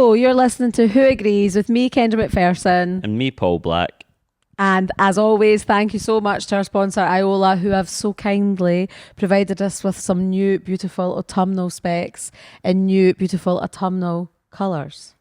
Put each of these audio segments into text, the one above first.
Hello, you're listening to Who Agrees with me, Kendra McPherson. And me, Paul Black. And as always, thank you so much to our sponsor, Iola, who have so kindly provided us with some new beautiful autumnal specs in new beautiful autumnal colours,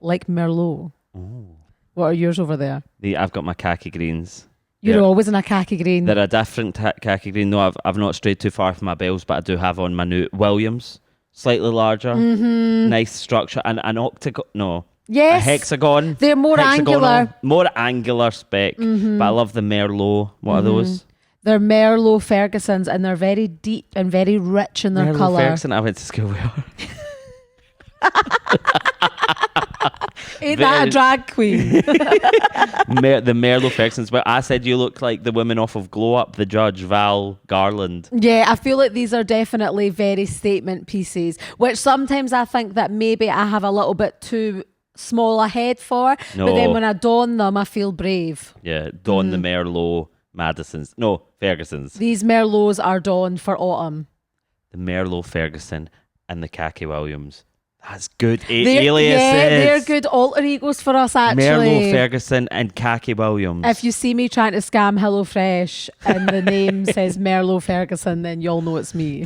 like Merlot. Oh. What are yours over there? I've got my khaki greens. You're always in a khaki green. They're a different khaki green. No, I've not strayed too far from my bells, but I do have on my new Williams. Slightly larger, nice structure, and an octagon. No. Yes. A hexagon. They're more angular. More angular spec. But I love the Merlot. What are those? They're Merlot Fergusons, and they're very deep and very rich in their colour. Merlot Ferguson, I went to school with her. Ain't that a drag queen? The Merlot Fergusons. But I said you look like the women off of Glow Up, the judge, Val Garland. Yeah, I feel like these are definitely very statement pieces, which sometimes I think that maybe I have a little bit too small a head for. No. But then when I don them, I feel brave. Yeah, don the Merlot Madisons. No, Fergusons. These Merlots are donned for autumn. The Merlot Ferguson and the Khaki Williams. That's good. Aliases. Yeah, they're good alter egos for us, actually. Merlot Ferguson and Khaki Williams. If you see me trying to scam HelloFresh and the name says Merlot Ferguson, then you'll know it's me.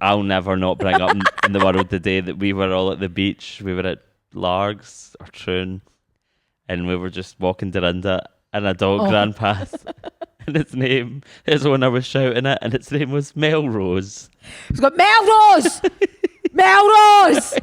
I'll never not bring up in the world the day that we were all at the beach. We were at Largs or Troon, and we were just walking Dorinda, and a dog ran past. And his owner was shouting it, and its name was Melrose. It's got Melrose! Melrose!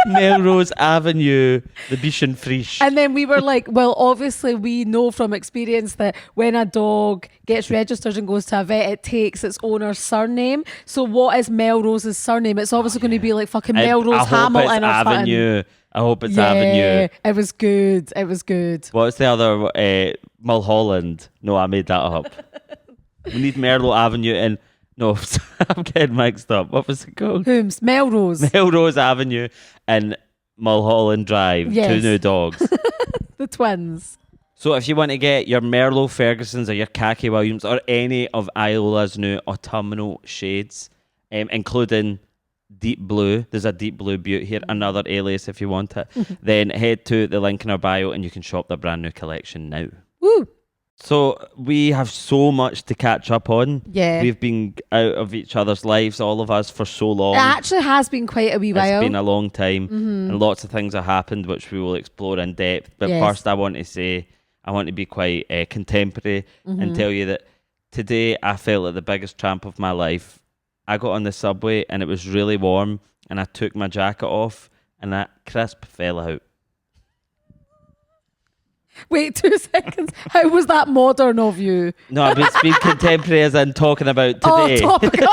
Melrose Avenue, the Bison Frisch. And then we were like, well, obviously we know from experience that when a dog gets registered and goes to a vet, it takes its owner's surname. So what is Melrose's surname? It's obviously going to be like fucking Melrose Hamilton or Avenue. I hope it's yeah, Avenue. It was good. It was good. What's the other? Mulholland. No, I made that up. We need Merlot Avenue and... No, I'm getting mixed up. What was it called? Whom's? Melrose. Melrose Avenue and Mulholland Drive. Yes. 2 new dogs. The twins. So if you want to get your Merlot Fergusons or your Khaki Williams or any of Iola's new autumnal shades, including deep blue, there's a deep blue butte here, another alias if you want it, then head to the link in our bio and you can shop their brand new collection now. Woo! So we have so much to catch up on. Yeah. We've been out of each other's lives, all of us, for so long. It actually has been quite a wee while. It's been a long time, and lots of things have happened, which we will explore in depth. But first, I want to be quite contemporary and tell you that today I felt like the biggest tramp of my life. I got on the subway and it was really warm, and I took my jacket off, and that crisp fell out. Wait 2 seconds. How was that modern of you? No, I've been contemporary as in talking about today. Oh, topical.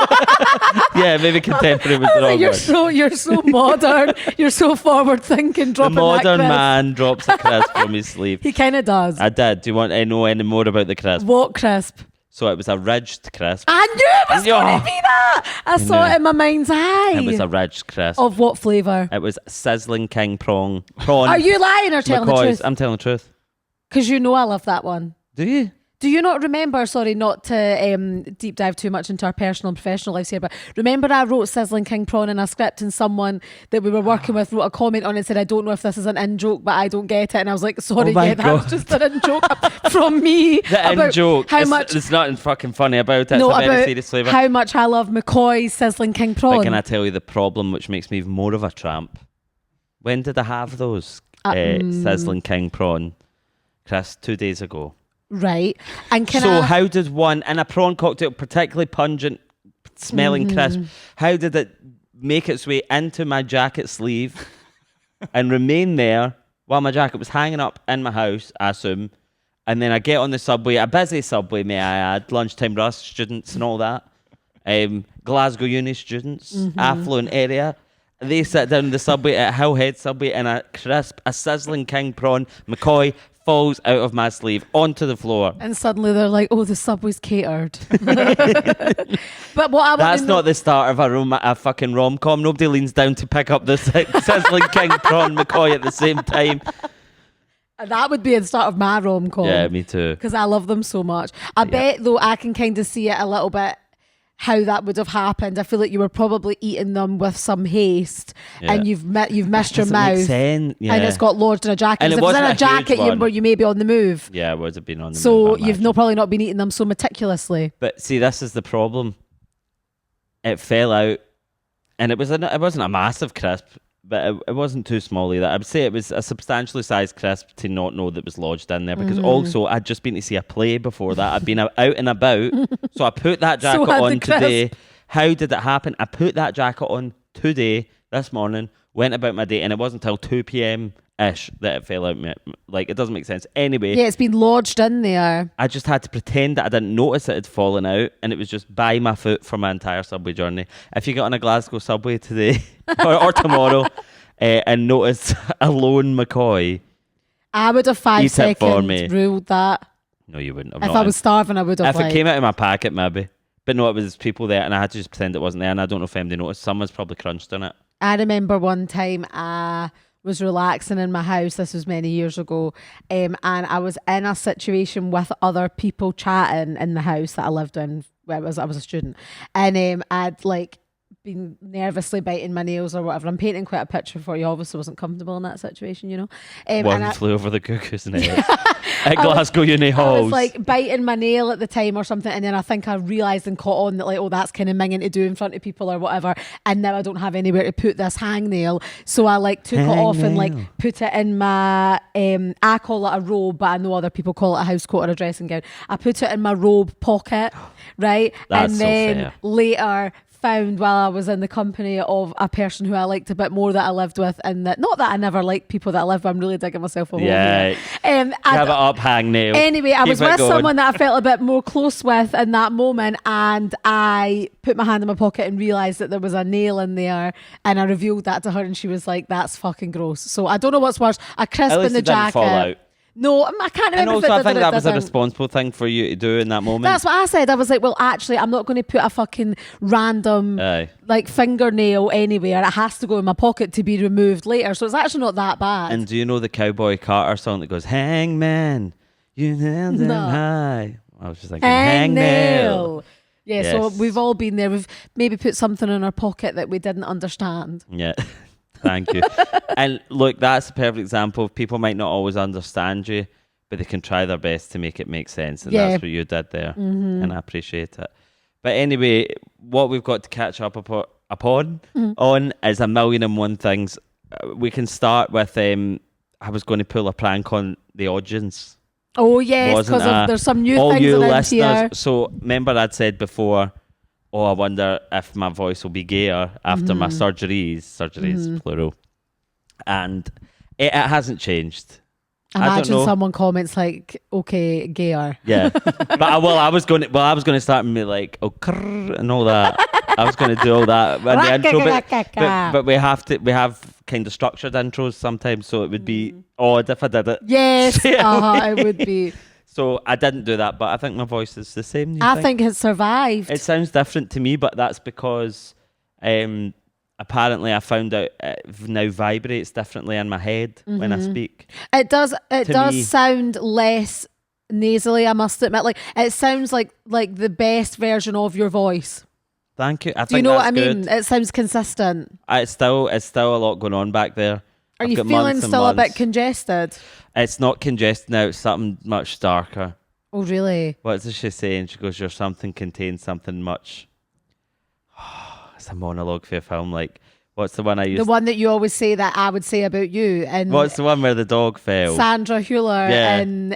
Yeah, maybe contemporary was the wrong word. You're so modern. You're so forward thinking. The Dropping modern that crisp. man drops a crisp from his sleeve. He kind of does. I did. Do you want to know any more about the crisp? What crisp? So it was a ridged crisp. I knew it was going to be that. I saw it in my mind's eye. It was a ridged crisp. Of what flavour? It was sizzling king prawn. Are you lying or telling the truth? I'm telling the truth. Because you know I love that one. Do you? Do you not remember, sorry, not to deep dive too much into our personal and professional lives here, but remember I wrote Sizzling King Prawn in a script and someone that we were working with wrote a comment on it and said, I don't know if this is an in-joke, but I don't get it. And I was like, sorry, that was just an in-joke from me. The in-joke. How much... It's nothing fucking funny about it. No, it's a very about serious flavour. how much I love McCoy's Sizzling King Prawn. But can I tell you the problem which makes me even more of a tramp? When did I have those Sizzling King Prawn? Chris, 2 days ago. Right. And how did one, in a prawn cocktail, particularly pungent smelling crisp, how did it make its way into my jacket sleeve and remain there while my jacket was hanging up in my house, I assume, and then I get on the subway, a busy subway, may I add, lunchtime rush students and all that, Glasgow uni students, affluent area. They sit down in the subway at Hillhead Subway and a sizzling king prawn, McCoy, falls out of my sleeve onto the floor. And suddenly they're like, oh, the subway's catered. But what I That's not the start of a fucking rom-com. Nobody leans down to pick up the sizzling king prawn McCoy at the same time. That would be the start of my rom-com. Yeah, me too. Because I love them so much. I bet, though, I can kind of see it a little bit how that would have happened. I feel like you were probably eating them with some haste, and you've missed your mouth, and it's got lodged in a jacket. And it if it was in wasn't a a huge jacket, one. were you maybe on the move? Yeah, it would have been on the move. So you've probably not been eating them so meticulously. But see, this is the problem. It fell out, and it wasn't a massive crisp, but it wasn't too small either. I would say it was a substantially sized crisp to not know that it was lodged in there, because also I'd just been to see a play before that. I'd been out and about, so I put that jacket on today. How did it happen? I put that jacket on today, this morning, went about my day, and it wasn't until 2 p.m-ish that it fell out. Like, it doesn't make sense. Anyway. Yeah, it's been lodged in there. I just had to pretend that I didn't notice it had fallen out, and it was just by my foot for my entire subway journey. If you get on a Glasgow subway today or tomorrow and notice a lone McCoy, I would have 5 seconds ruled that. No, you wouldn't have. If I was starving, I would have. If it came out of my packet, maybe. But no, it was people there, and I had to just pretend it wasn't there, and I don't know if anybody noticed. Someone's probably crunched on it. I remember one time I was relaxing in my house. This was many years ago, and I was in a situation with other people chatting in the house that I lived in. Where I was a student, and I'd like been nervously biting my nails or whatever. I'm painting quite a picture for you. Obviously, wasn't comfortable in that situation, you know. One flew over the cuckoo's nest at Glasgow Uni Halls. I was like biting my nail at the time or something, and then I think I realised and caught on that like, oh, that's kind of minging to do in front of people or whatever. And now I don't have anywhere to put this hangnail, so I like took it off and like put it in my. I call it a robe, but I know other people call it a house coat or a dressing gown. I put it in my robe pocket, right, That's and so then fair. Later found while I was in the company of a person who I liked a bit more that I lived with, and that not that I never liked people that I lived with. I'm really digging myself a hole here. Have it up, hangnail. Anyway, I was with going. someone that I felt a bit more close with in that moment, and I put my hand in my pocket and realised that there was a nail in there, and I revealed that to her, and she was like, "That's fucking gross." So I don't know what's worse, a crisp At least in the it didn't jacket. fall out. No, I can't remember. And also, if it I did think or that was a didn't. responsible thing for you to do in that moment. That's what I said. I was like, well, actually, I'm not going to put a fucking random like fingernail anywhere. It has to go in my pocket to be removed later. So it's actually not that bad. And do you know the Cowboy Carter song that goes, "Hangman, you held them high"? I was just thinking, hangnail. Yeah, Yes. so we've all been there. We've maybe put something in our pocket that we didn't understand. Yeah. Thank you. And look, that's a perfect example of people might not always understand you, but they can try their best to make it make sense. And that's what you did there. And I appreciate it. But anyway, what we've got to catch up upon is a million and one things. We can start with I was going to pull a prank on the audience. Oh, yes, because there's some new all things you in listeners. here. So remember I'd said before, I wonder if my voice will be gayer after my surgeries, plural. And it hasn't changed. Imagine someone comments like, okay, gayer. Yeah. But I was going to start and be like, oh, crrr, and all that. I was going to do all that in the intro, but we have kind of structured intros sometimes, so it would be odd if I did it. Yes, it would be. So I didn't do that, but I think my voice is the same. I think it's survived. It sounds different to me, but that's because apparently I found out it now vibrates differently in my head when I speak. It does sound less nasally, I must admit. Like it sounds like the best version of your voice. Thank you. Do you know what I mean? It sounds consistent. It's still a lot going on back there. Are you feeling still a bit congested? It's not congested now. It's something much darker. Oh, really? What does she say? And she goes, "Your something contains something much." It's a monologue for a film. Like, what's the one I used? The one that you always say that I would say about you. And what's the one where the dog fell? Sandra Hüller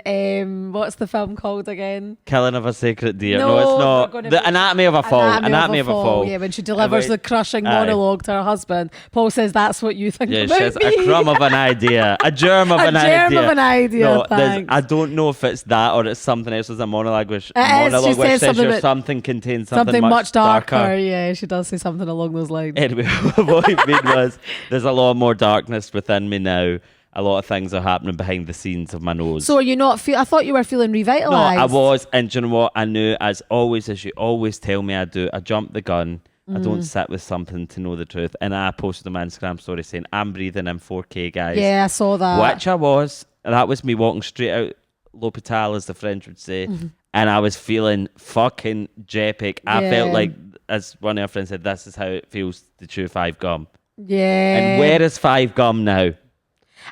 in what's the film called again? Killing of a Sacred Deer. No, it's not. The Anatomy of a Fall. Anatomy of a Fall. Yeah, when she delivers the crushing monologue to her husband, Paul says, "That's what you think about she has me." A crumb of an idea, a germ of an idea. A germ of an idea. No, thanks. I don't know if it's that or it's something else. There's a monologue which says says something contains something much darker. Yeah, she does say something along those lines. Anyway, what I mean was, there's a lot more darkness within me now. A lot of things are happening behind the scenes of my nose. So are you not I thought you were feeling revitalised. No, I was. And do you know what? I knew, as you always tell me I do, I jump the gun. I don't sit with something to know the truth. And I posted on my Instagram story saying, I'm breathing in 4K, guys. Yeah, I saw that. Which I was. That was me walking straight out l'hôpital, as the French would say. And I was feeling fucking jepic. I felt like as one of our friends said, this is how it feels to chew 5 gum. Yeah. And where is 5 gum now?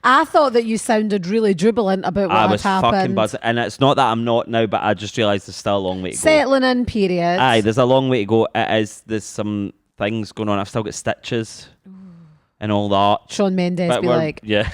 I thought that you sounded really jubilant about what I had was happened. fucking buzzing. And it's not that I'm not now, but I just realised there's still a long way to go. Settling in period. Aye, there's a long way to go. There's some things going on. I've still got stitches and all that. Shawn Mendes But be like, yeah.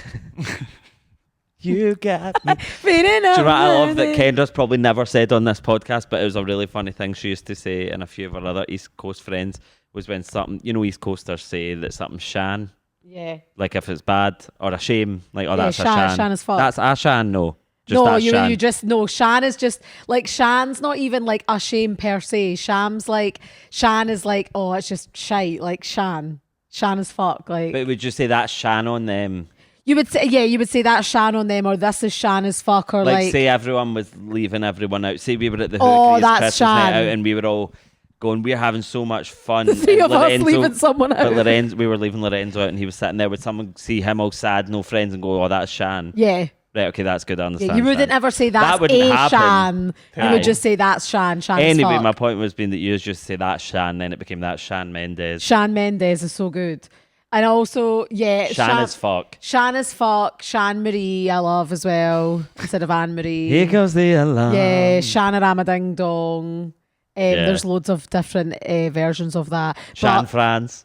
You got me. feeling Do you know what I love up that Kendra's probably never said on this podcast, but it was a really funny thing she used to say, and a few of her other East Coast friends, was when something, East Coasters say that something's shan, Yeah. like if it's bad or a shame, like, oh, that's a shan. shan. Shan is fuck. That's a shan, no. Just No, that's you shan. just no. Shan is just like Shan's not even like a shame per se. Shan is like, oh, it's just shite. Like Shan is fuck. Like, But would you say that's shan on them? you would say that's Shan on them, or this is Shan as fuck, or Like, like say everyone was leaving everyone out. Say we were at the Oh, Hookie's that's Christmas night Shan. out and we were all going, we're having so much fun. the three And of us leaving someone out. But we were leaving Lorenzo out and he was sitting there. Would someone see him all sad, no friends, and go, oh, that's Shan? Yeah. Right, okay, that's good. I understand. Yeah, you wouldn't Shan. ever say That that's wouldn't a happen. Shan. You Aye. would just say that's Shan. Shan is Anyway, fuck. my point was being that you just say that's Shan, then it became that Shan Mendes. Shawn Mendes is so good. And also, yeah, Shan is fuck. Shan is fuck. Shan Marie, I love as well, instead of Anne Marie. Here goes the alarm. Yeah, Shan Ramading Dong. Yeah. There's loads of different versions of that. Shan But Franz.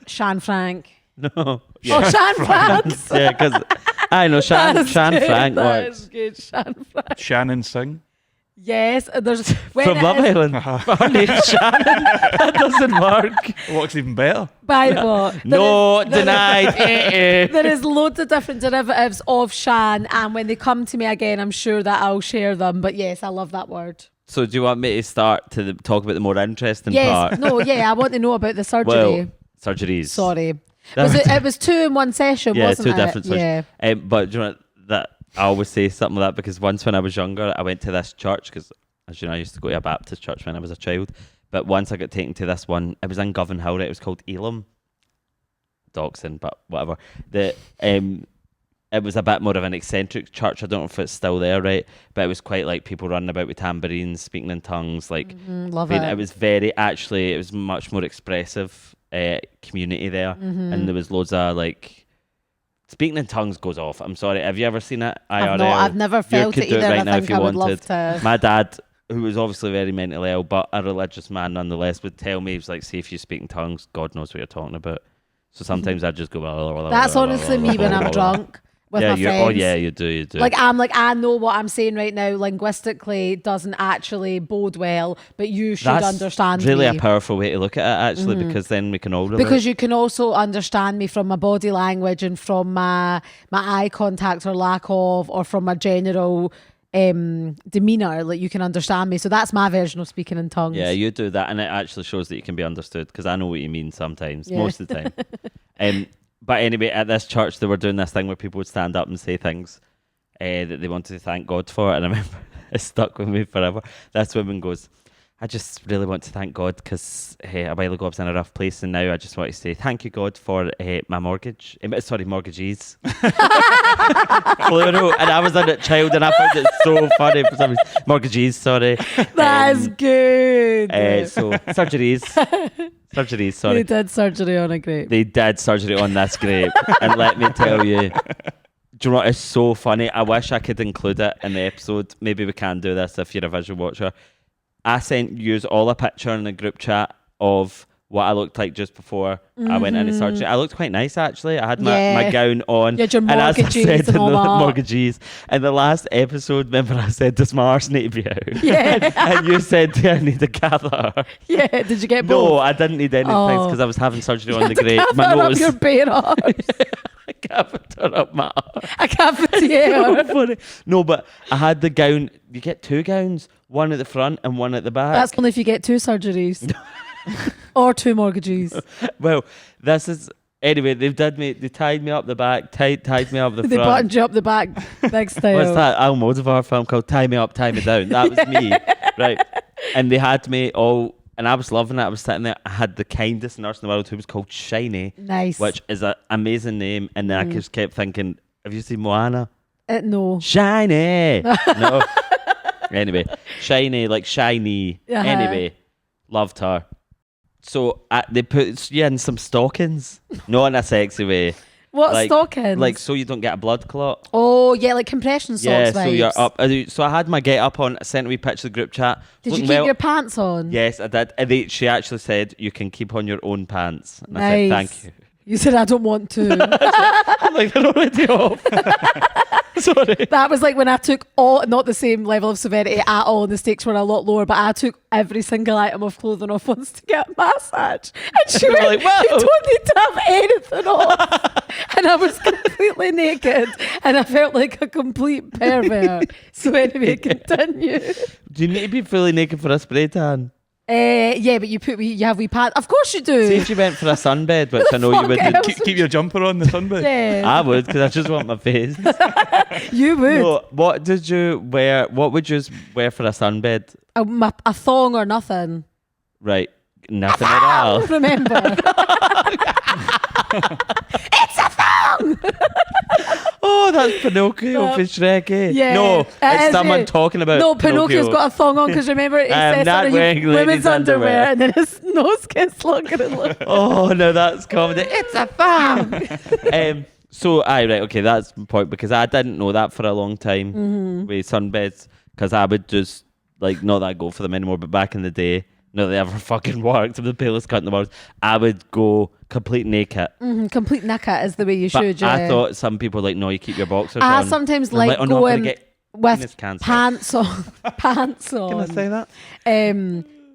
Shan Frank. No. Oh, Shan Franz. Yeah, because I know Shan That's Frank good. That works. is good. Shan Frank. Shannon Singh. Yes, there's when From it Love is- Island. Her name's Shannon. That doesn't work. What's even better? By what? No, denied. There is loads of different derivatives of Shan, and when they come to me again, I'm sure that I'll share them. But yes, I love that word. So do you want me to start to talk about the more interesting Yes, part? no, yeah, I want to know about the surgery. Well, surgeries. Sorry, it was 2 in one session, Yeah, wasn't 2 it? different surgeries. Yeah. But do you know what, that I always say something like that because once when I was younger, I went to this church because, as you know, I used to go to a Baptist church when I was a child. But once I got taken to this one, it was in Govan Hill, right? It was called Elam. Doxon, but whatever. It was a bit more of an eccentric church. I don't know if it's still there, right? But it was quite like people running about with tambourines, speaking in tongues. Like, Love it it. was it was much more expressive community there. And there was loads of like, speaking in tongues goes off. I'm sorry. Have you ever seen it? IRL? I've never felt could it do it either. right and now I if think you I would wanted. love to. My dad, who was obviously very mentally ill, but a religious man nonetheless, would tell me, he was like, see, if you speak in tongues, God knows what you're talking about. So sometimes I'd just go, That's honestly me when I'm drunk with my friends. Oh yeah, you do. Like I know what I'm saying right now linguistically doesn't actually bode well, but you should That's understand really me. a powerful way to look at it, actually, because then we can all relate. Because you can also understand me from my body language and from my eye contact or lack of, or from my general demeanor. Like you can understand me. So that's my version of speaking in tongues. Yeah, you do that, and it actually shows that you can be understood, because I know what you mean sometimes, Yeah. most of the time. But anyway, at this church, they were doing this thing where people would stand up and say things that they wanted to thank God for, and I remember it stuck with me forever. This woman goes, I just really want to thank God because a while ago I was in a rough place, and now I just want to say thank you, God, for my mortgage. Mortgagees. Plural. And I was a child and I found it so funny for some reason. Mortgagees, sorry. That's good. So surgeries. Surgeries, sorry. They did surgery on a grape. They did surgery on this grape. And let me tell you, do you know what is so funny? I wish I could include it in the episode. Maybe we can do this if you're a visual watcher. I sent you all a picture in the group chat of what I looked like just before I went into surgery. I looked quite nice, actually. I had my gown on. You had your and as I mortgagees said and in all the that. mortgagees. In the last episode, remember I said, does my arse need to be out? Yeah. And you said, do I need a catheter? Yeah. Did you get both? No, I didn't need anything Oh. because I was having surgery You on had the a grape. My catheter up nose. your bare arse. A catheter up my arse. A cafetiere. So funny. No, but I had the gown. You get 2 gowns, one at the front and one at the back. That's only if you get 2 surgeries. Or 2 mortgages. Well, this is anyway. They tied me up the back, tied me up the They front. buttoned you up the back, big style. What's that Almodovar film called Tie Me Up, Tie Me Down? That was me, right? And they had me all, and I was loving it. I was sitting there. I had the kindest nurse in the world who was called Shiny, Nice. which is an amazing name. And then I just kept thinking, have you seen Moana? No. Shiny. No. Anyway, Shiny, like shiny. Uh-huh. Anyway, loved her. So they put you in some stockings, not in a sexy way. What stockings? Like so you don't get a blood clot. Oh yeah, like compression socks. Yeah, so vibes. you're up. So I had my get up on. I sent a wee picture to the group chat. Did you keep your pants on? Yes, I did. And she actually said you can keep on your own pants. And nice. I said thank you. You said I don't want to. I'm like they're already off. Sorry. That was like when I took not the same level of severity at all, and the stakes were a lot lower, but I took every single item of clothing off once to get a massage. And she went, like, whoa. you don't need to have anything off. And I was completely naked, and I felt like a complete pervert. So anyway, continue. Do you need to be fully naked for a spray tan? Yeah, but you have wee pants. Of course you do. See if you went for a sunbed, which I know you would. Keep your jumper on the sunbed. Yeah. I would, because I just want my face. You would. No, what did you wear? What would you wear for a sunbed? A thong or nothing. Right, nothing at all. Remember. It's a thong. Oh, that's Pinocchio for Shrek, eh? Yeah, no, it's someone it. talking about No, Pinocchio's Pinocchio. got a thong on because remember it says not something wearing women's ladies' underwear. and then his nose gets longer and longer. Oh no, that's comedy. It's a thong. So, right, okay, that's my point, because I didn't know that for a long time with sunbeds, because I would just like not that I go for them anymore. But back in the day, not that they ever fucking worked. I'm the palest cunt in the world. I would go complete naked. Complete naked is the way you should. Yeah. I thought some people were like, no, you keep your boxers I on. sometimes And I'm like oh, no, I'm going gonna get with cancer. pants on. Pants on. Can I say that?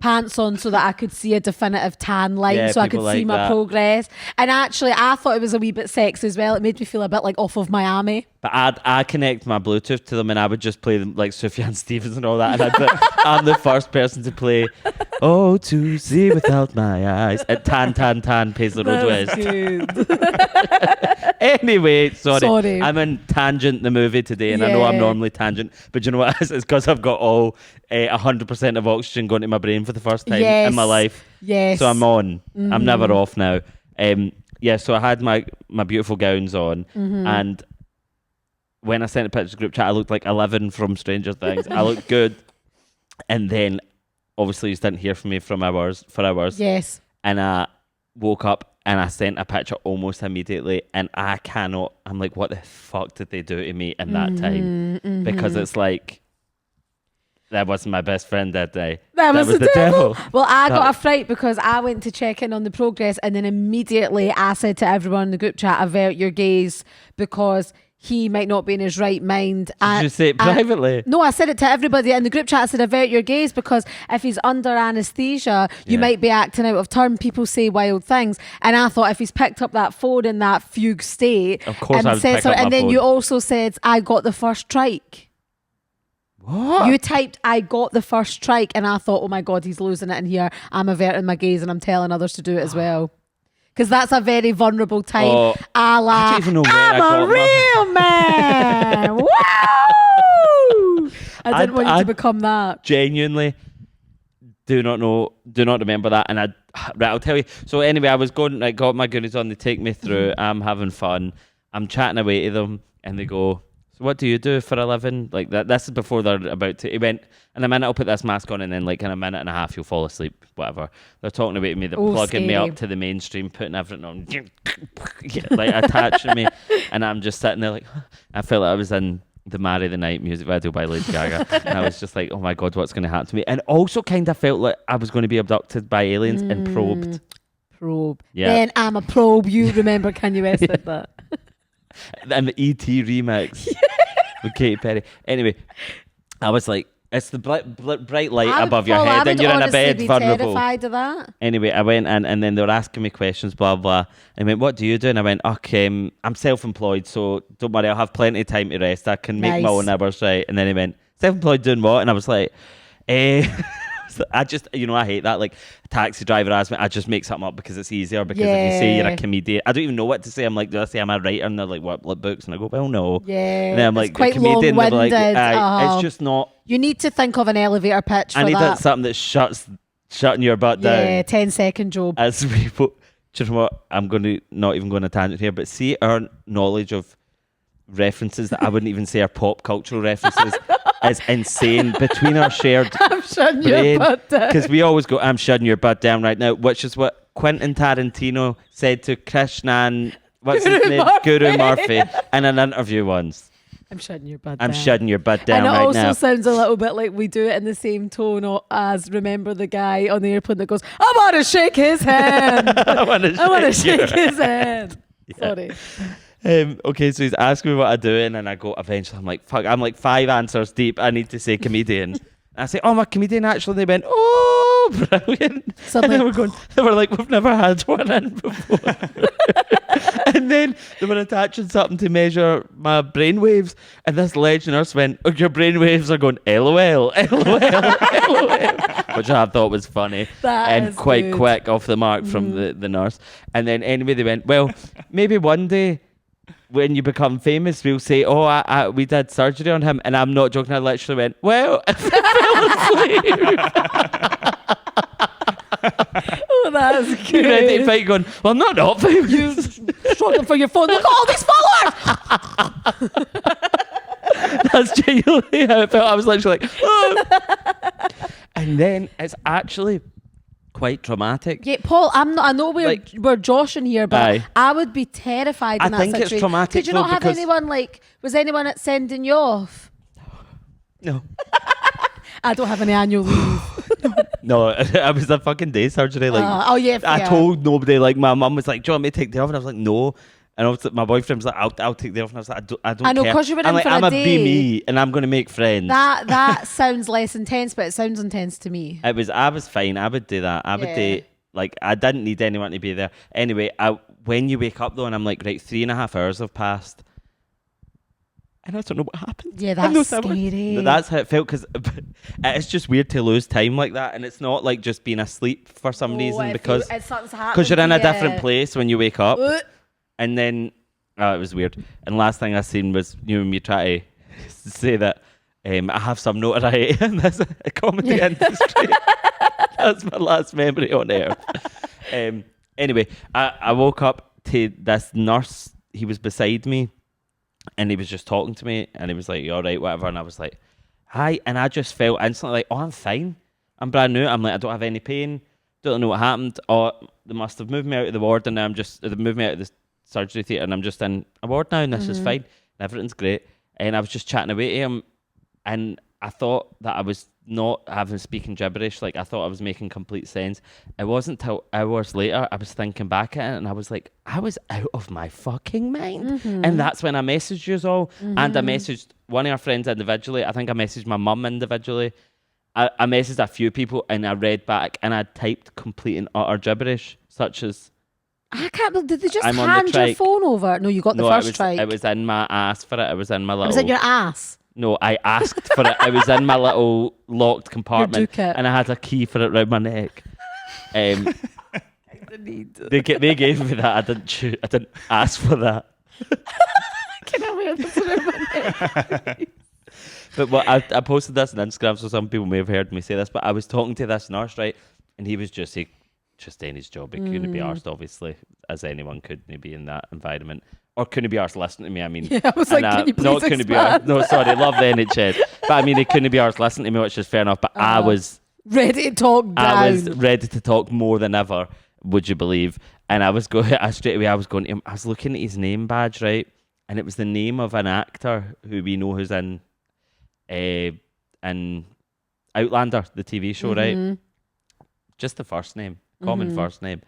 Pants on so that I could see a definitive tan line, Yeah, so I could people see like my that. progress. And actually, I thought it was a wee bit sexy as well. It made me feel a bit like off of Miami. But I connect my Bluetooth to them, and I would just play them like Sufjan Stevens and all that. And I'm the first person to play "Oh, to see without my eyes" at Tan Pays the Road West. Anyway, sorry. I'm in Tangent the movie today, and I know I'm normally tangent, but you know what? It's because I've got all 100% of oxygen going to my brain for the first time in my life. Yes. So I'm on. I'm never off now. So I had my beautiful gowns on, and when I sent a picture to the group chat, I looked like 11 from Stranger Things. I looked good, and then obviously you didn't hear from me for hours. Yes. And I woke up and I sent a picture almost immediately, and I'm like, what the fuck did they do to me in that time? Because it's like, that wasn't my best friend that day. That was the devil. Well, I got That- a fright because I went to check in on the progress, and then immediately I said to everyone in the group chat, avert your gaze, because he might not be in his right mind. Did you say it privately? No, I said it to everybody in the group chat. I said, avert your gaze, because if he's under anaesthesia, you might be acting out of turn. People say wild things. And I thought if he's picked up that phone in that fugue state, Of course and I would pick up my and then phone. you also said, I got the first strike. What? You typed, I got the first strike, and I thought, oh my God, he's losing it in here. I'm averting my gaze and I'm telling others to do it as well. Because that's a very vulnerable time. Oh, a la, I don't even know where I'm I got a real man. Woo! I didn't want you to become that. Genuinely do not remember that. And I'll tell you. So anyway, I was going, I got my goodies on, they take me through, I'm having fun, I'm chatting away to them, and they go, so what do you do for a living? Like that. This is before they're about to. He went, in a minute I'll put this mask on, and then like in a minute and a half you'll fall asleep. Whatever. They're talking away to me. They're plugging me up to the mainstream, putting everything on, like attaching me, and I'm just sitting there like, I felt like I was in the Marry the Night music video by Lady Gaga, and I was just like, oh my God, what's going to happen to me? And also kind of felt like I was going to be abducted by aliens and probed. Probe. Yeah. Then I'm a probe. You remember Kanye West said that. And the E.T. remix with Katy Perry. Anyway, I was like, it's the bright light above your head, and you're in a bed, vulnerable. Terrified of that. Anyway, I went in, and then they were asking me questions, blah blah. And I went, what do you do? And I went, okay, I'm self-employed, so don't worry, I'll have plenty of time to rest. I can make my own hours, right? And then he went, self-employed doing what? And I was like, I just, I hate that. Like, a taxi driver asks me, I just make something up because it's easier. Because if you say you're a comedian, I don't even know what to say. I'm like, do I say I'm a writer? And they're like, what books? And I go, well, no. Yeah. And then I'm like, quite a comedian. They're like, long-winded. it's just not. You need to think of an elevator pitch for I need that. something that shutting your butt down. Yeah, 10-second job. As people, do you know what? I'm going to not even go on a tangent here, but see our knowledge of references that I wouldn't even say are pop cultural references. is insane between our shared I'm shutting your brain. butt down. Because we always go, I'm shutting your butt down right now, which is what Quentin Tarantino said to Krishnan, what's his name? Guru Murphy, in an interview once. I'm shutting your butt I'm down. shutting your butt down and it right also now. sounds a little bit like we do it in the same tone as remember the guy on the airplane that goes, I want to shake his hand. I want to shake his hand. Sorry. Okay, so he's asking me what I'm doing, and I go, eventually, I'm like, fuck, I'm like 5 answers deep. I need to say comedian. And I say, oh, I'm a comedian actually. And they went, oh, brilliant. Suddenly, And they were like, we've never had one in before. And then they were attaching something to measure my brainwaves, and this ledge nurse went, oh, your brainwaves are going LOL, LOL, LOL, which I thought was funny and quite good. quick off the mark from the nurse. And then anyway, they went, well, maybe one day when you become famous, we'll say, oh, we did surgery on him. And I'm not joking, I literally went, well, if I fell asleep. oh, that's good. You're ready to fight going, well, not famous. You struggling for your phone. Look at all these followers. That's genuinely how it felt. I was literally like, oh. And then it's actually quite traumatic. Yeah, Paul, I know we're joshing here, but Aye. I would be terrified in that think situation. it's traumatic. Did you not have because- anyone was anyone at sending you off? No. I don't have any annual leave. No, I was a fucking day surgery. Like, oh yeah, I fair. told nobody. Like, my mum was like, do you want me to take the off? And I was like, no. And also, my boyfriend was like, I'll take the off. And I was like, I don't I know, care. 'cause you were I'm in like, for a I'm day. be me, and I'm going to make friends. That sounds less intense, but it sounds intense to me. I was fine. I would do that. I would do, like, I didn't need anyone to be there. Anyway, when you wake up though, and I'm like, right, 3.5 hours have passed. And I don't know what happened. Yeah, I know that's scary. That's how it felt, because it's just weird to lose time like that, and it's not like just being asleep for some reason, because you're in a different place when you wake up. And then it was weird. And last thing I seen was you and me try to say that I have some notoriety in this comedy industry. That's my last memory on earth. Anyway, I woke up to this nurse. He was beside me, and he was just talking to me, and he was like, you all right, whatever. And I was like, hi. And I just felt instantly like, oh, I'm fine. I'm brand new. I'm like, I don't have any pain. Don't know what happened. Oh, they must have moved me out of the ward, and now they've moved me out of the surgery theatre, and I'm just in a ward now, and this is fine. And everything's great. And I was just chatting away to him, and I thought that I was not speaking gibberish. Like, I thought I was making complete sense. It wasn't till hours later I was thinking back at it, and I was like, I was out of my fucking mind. And that's when I messaged you all, and I messaged one of our friends individually. I think I messaged my mum individually. I messaged a few people, and I read back, and I typed complete and utter gibberish, such as, I can't believe, did they just I'm on the hand your trike. phone over? No, you got the first trike. It was in my ass for it. It was in my little... Was it your ass? No, I asked for it. It was in my little locked compartment, Your and I had a key for it round my neck. They gave me that. I didn't ask for that. Can I wear this around my neck? But what I posted this on Instagram, so some people may have heard me say this. But I was talking to this nurse, right, and he was just doing his job. He couldn't be arsed, obviously, as anyone couldn't be in that environment. Or couldn't be arsed listening to me. I mean, Yeah, I was like, can you please couldn't be expand? arsed. No, sorry, love the NHS. But I mean, he couldn't be arsed listening to me, which is fair enough. But I was Ready to talk down. I was ready to talk more than ever, would you believe? And I was going, straight away, I was looking at his name badge, right? And it was the name of an actor who we know who's in Outlander, the TV show, right? Just the first name, common first name.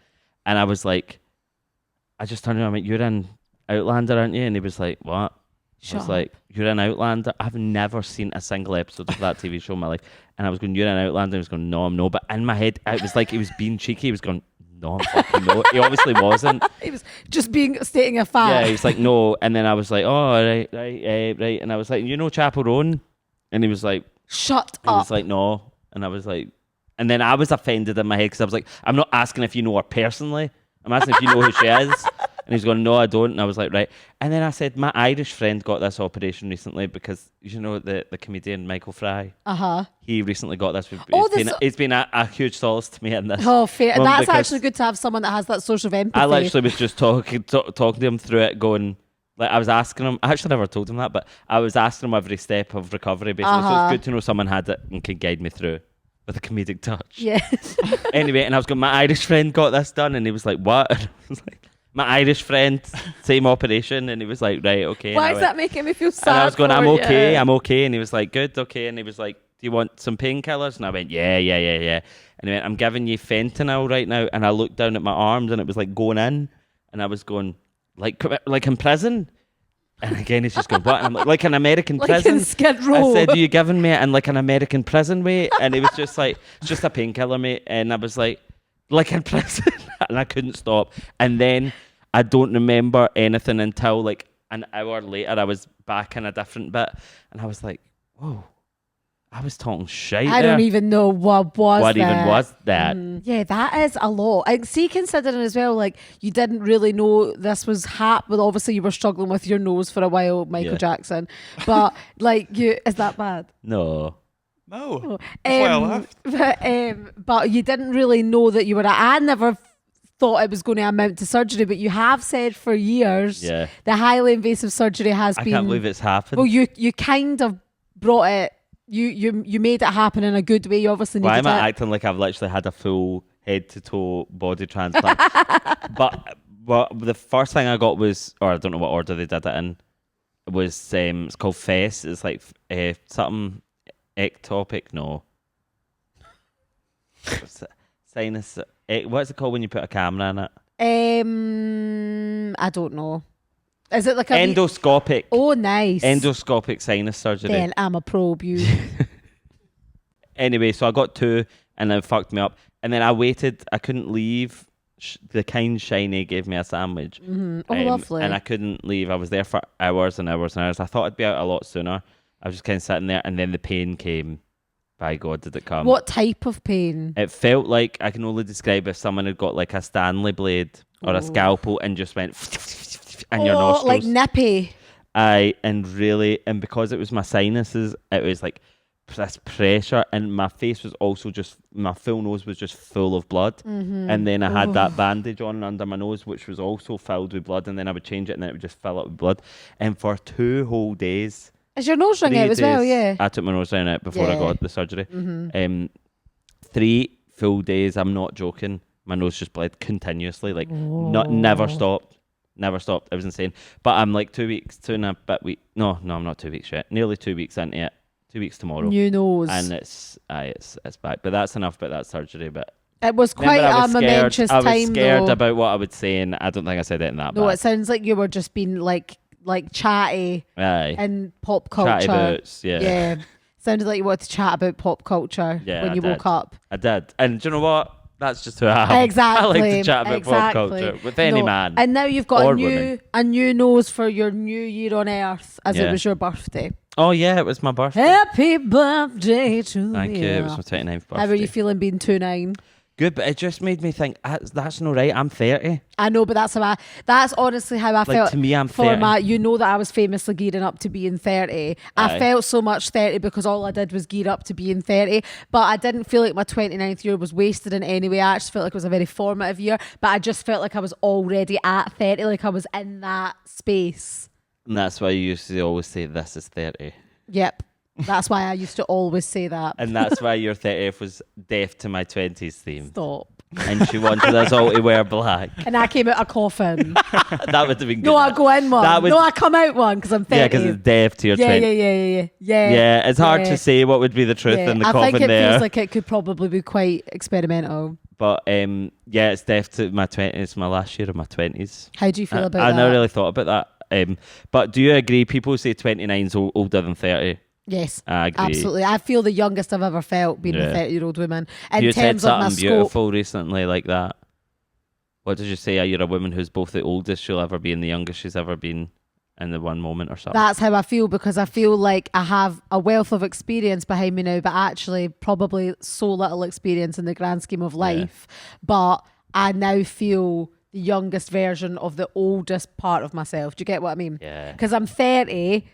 And I was like, I just turned around and went, you're in Outlander, aren't you? And he was like, what? I was like, you're in Outlander? I've never seen a single episode of that TV show in my life. And I was going, you're in Outlander? And he was going, no, I'm not. But in my head, it was like he was being cheeky. He was going, no, I'm fucking no. He obviously wasn't. He was just stating a fact. Yeah, he was like, no. And then I was like, oh, right. And I was like, you know Chapel Roan? And he was like, shut he up. was like, no. And I was like, and then I was offended in my head because I was like, I'm not asking if you know her personally. I'm asking if you know who she is. And he's going, no, I don't. And I was like, right. And then I said, my Irish friend got this operation recently because, you know, the comedian Michael Fry. He recently got this. It's been a huge solace to me in this. Oh, fair. moment That's actually good to have someone that has that source of empathy. I literally was just talking to him through it, going, Like I was asking him, I actually never told him that, but I was asking him every step of recovery basically. So it's good to know someone had it and could guide me through with a comedic touch. Yeah. Anyway, and I was going, my Irish friend got this done, and he was like, what? And I was like, my Irish friend, same operation, and he was like, right, okay. Why is that making me feel sad? And I was going, for I'm you? okay, I'm okay. And he was like, good, okay. And he was like, do you want some painkillers? And I went, yeah. And he went, I'm giving you fentanyl right now. And I looked down at my arms, and it was like going in, and I was going, like in prison. And again, he's just going, what? And I'm like an American Like prison. in Skid Row. I said, are you giving me it in like an American prison, mate? And he was just like, it's just a painkiller, mate. And I was like in prison. And I couldn't stop. And then I don't remember anything until like an hour later. I was back in a different bit. And I was like, whoa, I was talking shite I there. don't even know what was What that. even was that? Yeah, that is a lot. And see, considering as well, like you didn't really know this was happening. Well, obviously you were struggling with your nose for a while, Michael Yeah. Jackson. But like, is that bad? No. No. That's why I laughed. But you didn't really know that you were. I never thought it was going to amount to surgery, but you have said for years Yeah. the highly invasive surgery has I been. can't believe it's happened. Well, you kind of brought it. You made it happen in a good way. You obviously Why needed am I it. acting like I've literally had a full head to toe body transplant? but the first thing I got was, or I don't know what order they did it in, was it's called FES. It's like something ectopic. No. Sinus. What's it called when you put a camera in it? I don't know. Is it like a Endoscopic. Oh, nice. Endoscopic sinus surgery. Then I'm a probe. You. Anyway, so I got 2 and it fucked me up. And then I waited. I couldn't leave. The kind shiny gave me a sandwich. Oh, lovely. And I couldn't leave. I was there for hours and hours and hours. I thought I'd be out a lot sooner. I was just kind of sitting there, and then the pain came. By God, did it come? What type of pain? It felt like, I can only describe if someone had got like a Stanley blade or a scalpel and just went in your nostrils. Like nippy. And because it was my sinuses, it was like this pressure, and my face was also my full nose was just full of blood. And then I had that bandage on under my nose, which was also filled with blood, and then I would change it and then it would just fill up with blood. And for 2 whole days, Is your nose ring 3 out as well? days- Yeah. I took my nose ring out before I Yeah. got the surgery. 3 full days, I'm not joking, my nose just bled continuously, like never stopped. It was insane. But I'm like 2 weeks, 2 and a bit week. No, I'm not 2 weeks yet. Nearly 2 weeks into it. 2 weeks tomorrow. New nose. And it's back. But that's enough about that surgery. But it was quite remember, a momentous I was time scared though. about what I would say, and I don't think I said it in that No, bad. it sounds like you were just being like chatty Aye. in pop culture. Chatty boots, yeah. Yeah. Sounded like you wanted to chat about pop culture Yeah, when I you did. woke up. I did. And do you know what? That's just who I am. Exactly. I like to chat about pop exactly. culture with any No. man. And now you've got or a women. new nose for your new year on earth, as it Yeah. was your birthday. Oh, yeah, it was my birthday. Happy birthday to Thank you. It was my 29th birthday. How are you feeling being 29? Good, but it just made me think, that's not right. I'm 30. I know, but that's honestly how I felt. To me, I'm for 30. that I was famously gearing up to being 30. I Aye. felt so much 30 because all I did was gear up to being 30, but I didn't feel like my 29th year was wasted in any way. I actually felt like it was a very formative year, but I just felt like I was already at 30, like I was in that space. And that's why you used to always say, this is 30. Yep. That's why I used to always say that. And that's why your 30th was deaf to my 20s theme. Stop. And she wanted us all to wear black. And I came out a coffin. That would have been good. No, I go in one. That would- No, I come out one because I'm 30. Yeah, because it's deaf to your yeah, 20s. yeah. Yeah, it's hard Yeah. to say what would be the truth Yeah. in the I coffin think it there. feels like it could probably be quite experimental. But yeah, it's deaf to my 20s. It's my last year of my 20s. How do you feel about I that? never really thought about that. But do you agree? People say 29 is older than 30. Yes, I agree. absolutely. I feel the youngest I've ever felt being a Yeah. 30-year-old woman. In You said terms of my something scope, beautiful recently like that. What did you say? You're a woman who's both the oldest she'll ever be and the youngest she's ever been in the one moment or something. that's how I feel, because I feel like I have a wealth of experience behind me now, but actually probably so little experience in the grand scheme of life. But I now feel the youngest version of the oldest part of myself. Do you get what I mean? Yeah. Because I'm 30,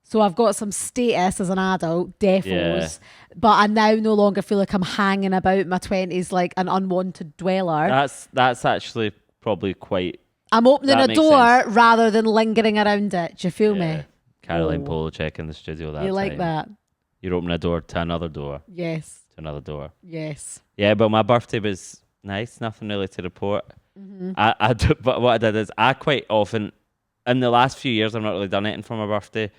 so I've got some status as an adult, defos, Yeah. but I now no longer feel like I'm hanging about my 20s like an unwanted dweller. That's actually probably quite I'm opening That a makes door sense. rather than lingering around it. Do you feel Yeah. me? Caroline Oh. Polachek in the studio that You like time. that? You're opening a door to another door Yes. to another door. Yes. Yeah, but my birthday was nice. Nothing really to report. Mm-hmm. But what I did is I quite often, in the last few years, I've not really done anything for my birthday,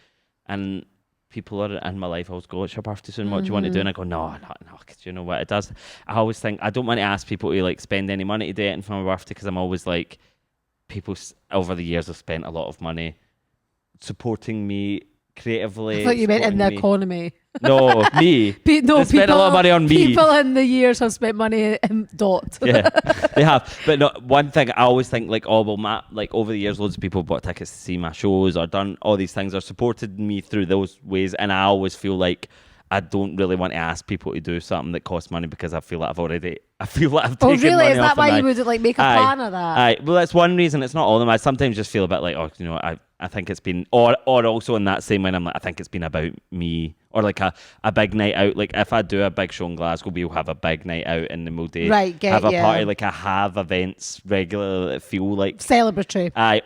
and people are in my life always go, "It's your birthday soon. What do you want to do?" And I go, "No, because you know what it does." I always think I don't want to ask people to like spend any money to do anything for my birthday because I'm always like, people over the years have spent a lot of money supporting me creatively. I thought you meant in the supporting me. economy. No, me. They spent a lot of money on me. People in the years have spent money in dot. Yeah, they have. But no, one thing I always think, like, oh, well, like over the years, loads of people bought tickets to see my shows or done all these things or supported me through those ways. And I always feel like I don't really want to ask people to do something that costs money because I feel like I've taken Oh, really? money Is that off why them. you would like make a plan of that? Aye. Well, that's one reason. It's not all of them. I sometimes just feel a bit like, oh, you know, I think it's been, or also in that same way, I'm like, I think it's been about me, or like a big night out. Like if I do a big show in Glasgow, we'll have a big night out and then we'll Right, get have a ya. party. Like I have events regularly that feel like Celebratory. I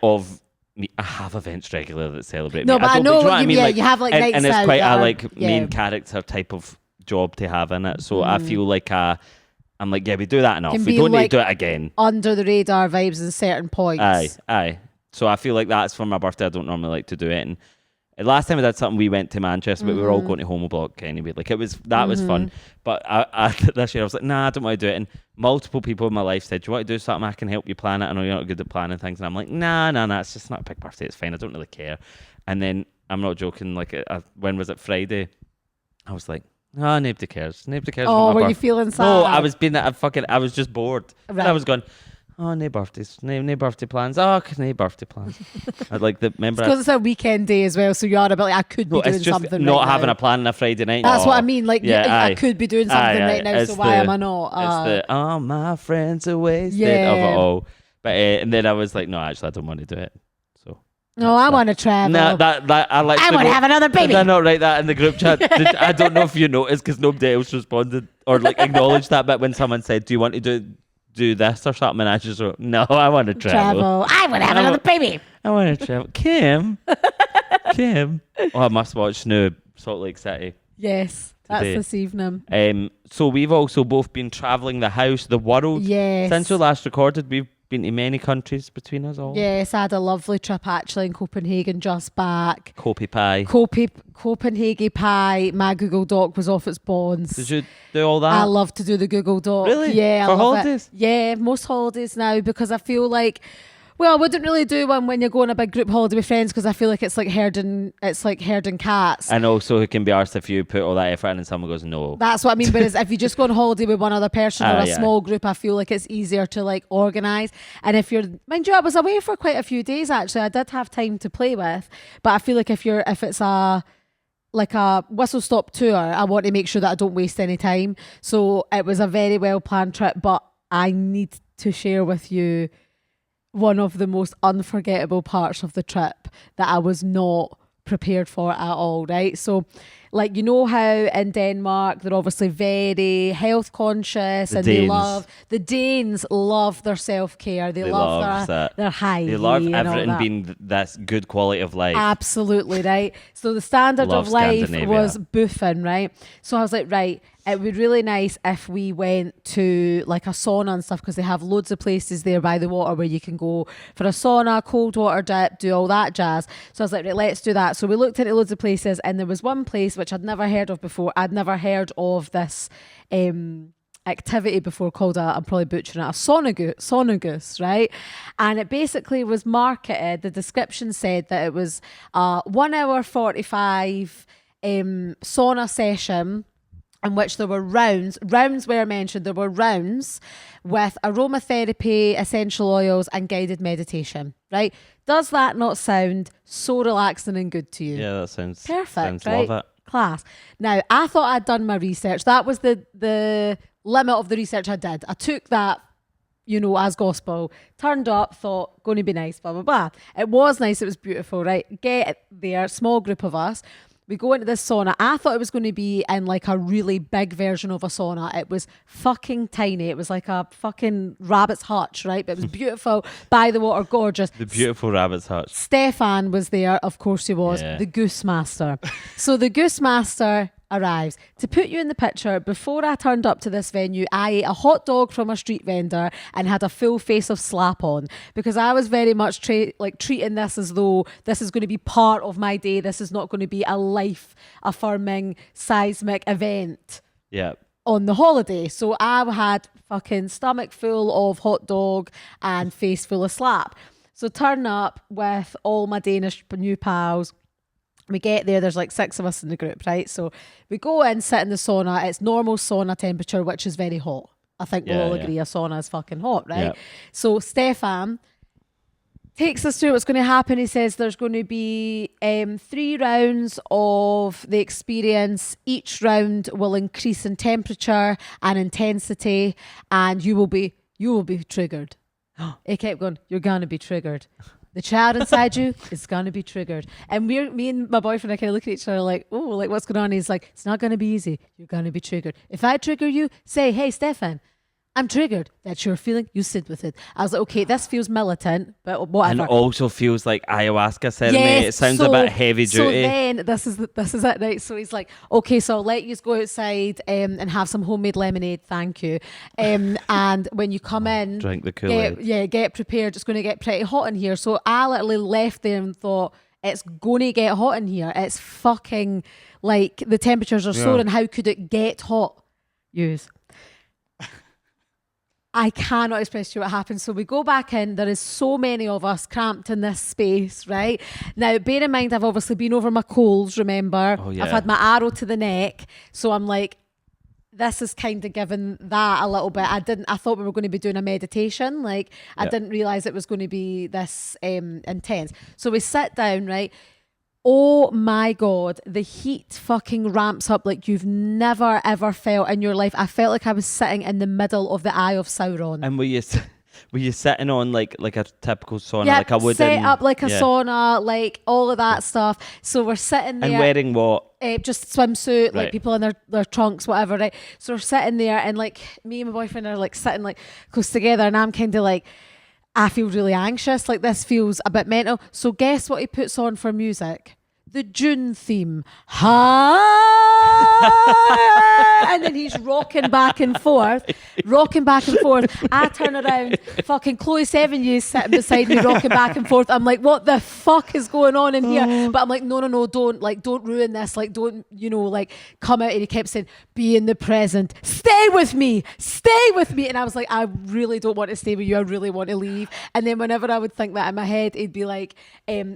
have events regularly that celebrate No, me. but I don't- know do you what what I you mean? mean. Yeah, Like, you have like nights and it's out quite that a are- like main yeah. character type of job to have in it. So I feel like I'm like, yeah, we do that enough. Can We be don't need like to do it again. under the radar vibes in certain points. Aye. So I feel like that's for my birthday. I don't normally like to do it. And last time I did something, we went to Manchester, but we were all going to Homo Block anyway. Like was fun. But I this year I was like, nah, I don't want to do it. And multiple people in my life said, do you want to do something? I can help you plan it. I know you're not good at planning things. And I'm like, nah, it's just not a big birthday. It's fine. I don't really care. And then I'm not joking. Like when was it? Friday? I was like, oh, nobody cares. Nobody cares. Oh, about my were you birth-" feeling sad? No, I was just bored. Right. And I was going, oh, no birthdays, no birthday plans. Oh, no birthday plans. I'd like the remember. Because it's a weekend day as well, so you are a bit like, I could be No, doing it's just something not right having now. a plan on a Friday night. That's No. what I mean. Like, I could be doing something right now, so why am I not? It's the oh, my friends are wasted Yeah. of it all. But and then I was like, no, actually, I don't want to do it. So No, I want to travel. no, that I like. I want to have another baby. Did I not write that in the group chat? I don't know if you noticed because nobody else responded or like acknowledged that bit when someone said, "Do you want to do this or something?" And I just wrote, "No, I want to travel. I want to have another baby. I want to travel." Kim. Oh, I must watch new Salt Lake City. Yes, that's Today. this evening. So we've also both been travelling the house, the world. Yes. Since we last recorded, we've been to many countries between us all. Yes, I had a lovely trip actually in Copenhagen, just back. Kopi pie. Copenhagen pie. My Google Doc was off its bonds. Did you do all that? I love to do the Google Doc. Really? Yeah, For I love holidays? It. Yeah, most holidays now because I feel like, well, I wouldn't really do one when you're going on a big group holiday with friends because I feel like it's like herding cats. And also, it can be arsed if you put all that effort in and someone goes, no. That's what I mean. But if you just go on holiday with one other person or a yeah. small group, I feel like it's easier to like organise. And if you're, mind you, I was away for quite a few days actually. I did have time to play with, but I feel like if it's a whistle stop tour, I want to make sure that I don't waste any time. So it was a very well planned trip, but I need to share with you one of the most unforgettable parts of the trip that I was not prepared for at all, right? So, like, you know how in Denmark they're obviously very health conscious and the Danes love their self-care. They love their hygiene. They love and all everything that. being this good quality of life. Absolutely, right? So the standard Love of life Scandinavia. was boofing, right? So I was like, right, it would be really nice if we went to like a sauna and stuff because they have loads of places there by the water where you can go for a sauna, cold water dip, do all that jazz. So I was like, right, let's do that. So we looked into loads of places and there was one place which I'd never heard of before. I'd never heard of this activity before called I'm probably butchering it, a sauna goose, right? And it basically was marketed, the description said that it was a 1 hour 45 sauna session in which there were rounds were mentioned, there were rounds with aromatherapy, essential oils and guided meditation, right? Does that not sound so relaxing and good to you? Yeah, that sounds Perfect, sounds right? Love it. Class. Now, I thought I'd done my research. That was the limit of the research I did. I took that, as gospel, turned up, thought, going to be nice, blah, blah, blah. It was nice. It was beautiful, right? Get there, small group of us. we go into this sauna. I thought it was going to be in like a really big version of a sauna. It was fucking tiny. It was like a fucking rabbit's hutch, right? But it was beautiful, by the water, gorgeous. The beautiful rabbit's hutch. Stefan was there, of course he was, the Goose Master. So the Goose Master arrives. To put you in the picture, before I turned up to this venue, I ate a hot dog from a street vendor and had a full face of slap on, because I was very much treating this as though this is going to be part of my day. This is not going to be a life affirming seismic event on the holiday. So I had fucking stomach full of hot dog and face full of slap. So turn up with all my Danish new pals. We get there, there's like 6 of us in the group, right? So we go in, sit in the sauna. It's normal sauna temperature, which is very hot. I think we'll all agree a sauna is fucking hot, right? So Stefan takes us through what's going to happen. He says there's going to be 3 rounds of the experience. Each round will increase in temperature and intensity, and you will be triggered. He kept going, you're going to be triggered. The child inside you is going to be triggered. And me and my boyfriend, I kind of look at each other like, oh, like what's going on? He's like, it's not going to be easy. You're going to be triggered. If I trigger you, say, hey, Stefan, I'm triggered. That's your feeling. You sit with it. I was like, okay, this feels militant, but whatever. And also feels like ayahuasca ceremony. Yes, it sounds a bit heavy duty. So then, this is it, right? So he's like, okay, so I'll let you go outside and have some homemade lemonade. Thank you. And when you come in, drink the Kool-Aid. Get prepared. It's going to get pretty hot in here. So I literally left there and thought, it's going to get hot in here. It's fucking like the temperatures are soaring. How could it get hot? I cannot express to you what happened. So we go back in. There is so many of us cramped in this space, right? Now, bear in mind, I've obviously been over my coals, remember? Oh, yeah. I've had my arrow to the neck. So I'm like, this is kind of given that a little bit. I thought we were going to be doing a meditation. Like, I didn't realize it was going to be this intense. So we sit down, right? Oh my God, the heat fucking ramps up like you've never ever felt in your life. I felt like I was sitting in the middle of the Eye of Sauron. And were you sitting on like a typical sauna, like a wooden set up like a sauna, like all of that stuff. So we're sitting there and wearing what? Just swimsuit, like people in their trunks, whatever, right? So we're sitting there, and like me and my boyfriend are like sitting like close together, and I'm kind of like, I feel really anxious, like this feels a bit mental. So guess what he puts on for music? The Dune theme. And then he's rocking back and forth. I turn around, fucking Chloe 7 years sitting beside me, rocking back and forth. I'm like, what the fuck is going on in here? But I'm like, no, don't ruin this. Like, don't, come out. And he kept saying, be in the present. Stay with me. And I was like, I really don't want to stay with you. I really want to leave. And then whenever I would think that in my head, he'd be like,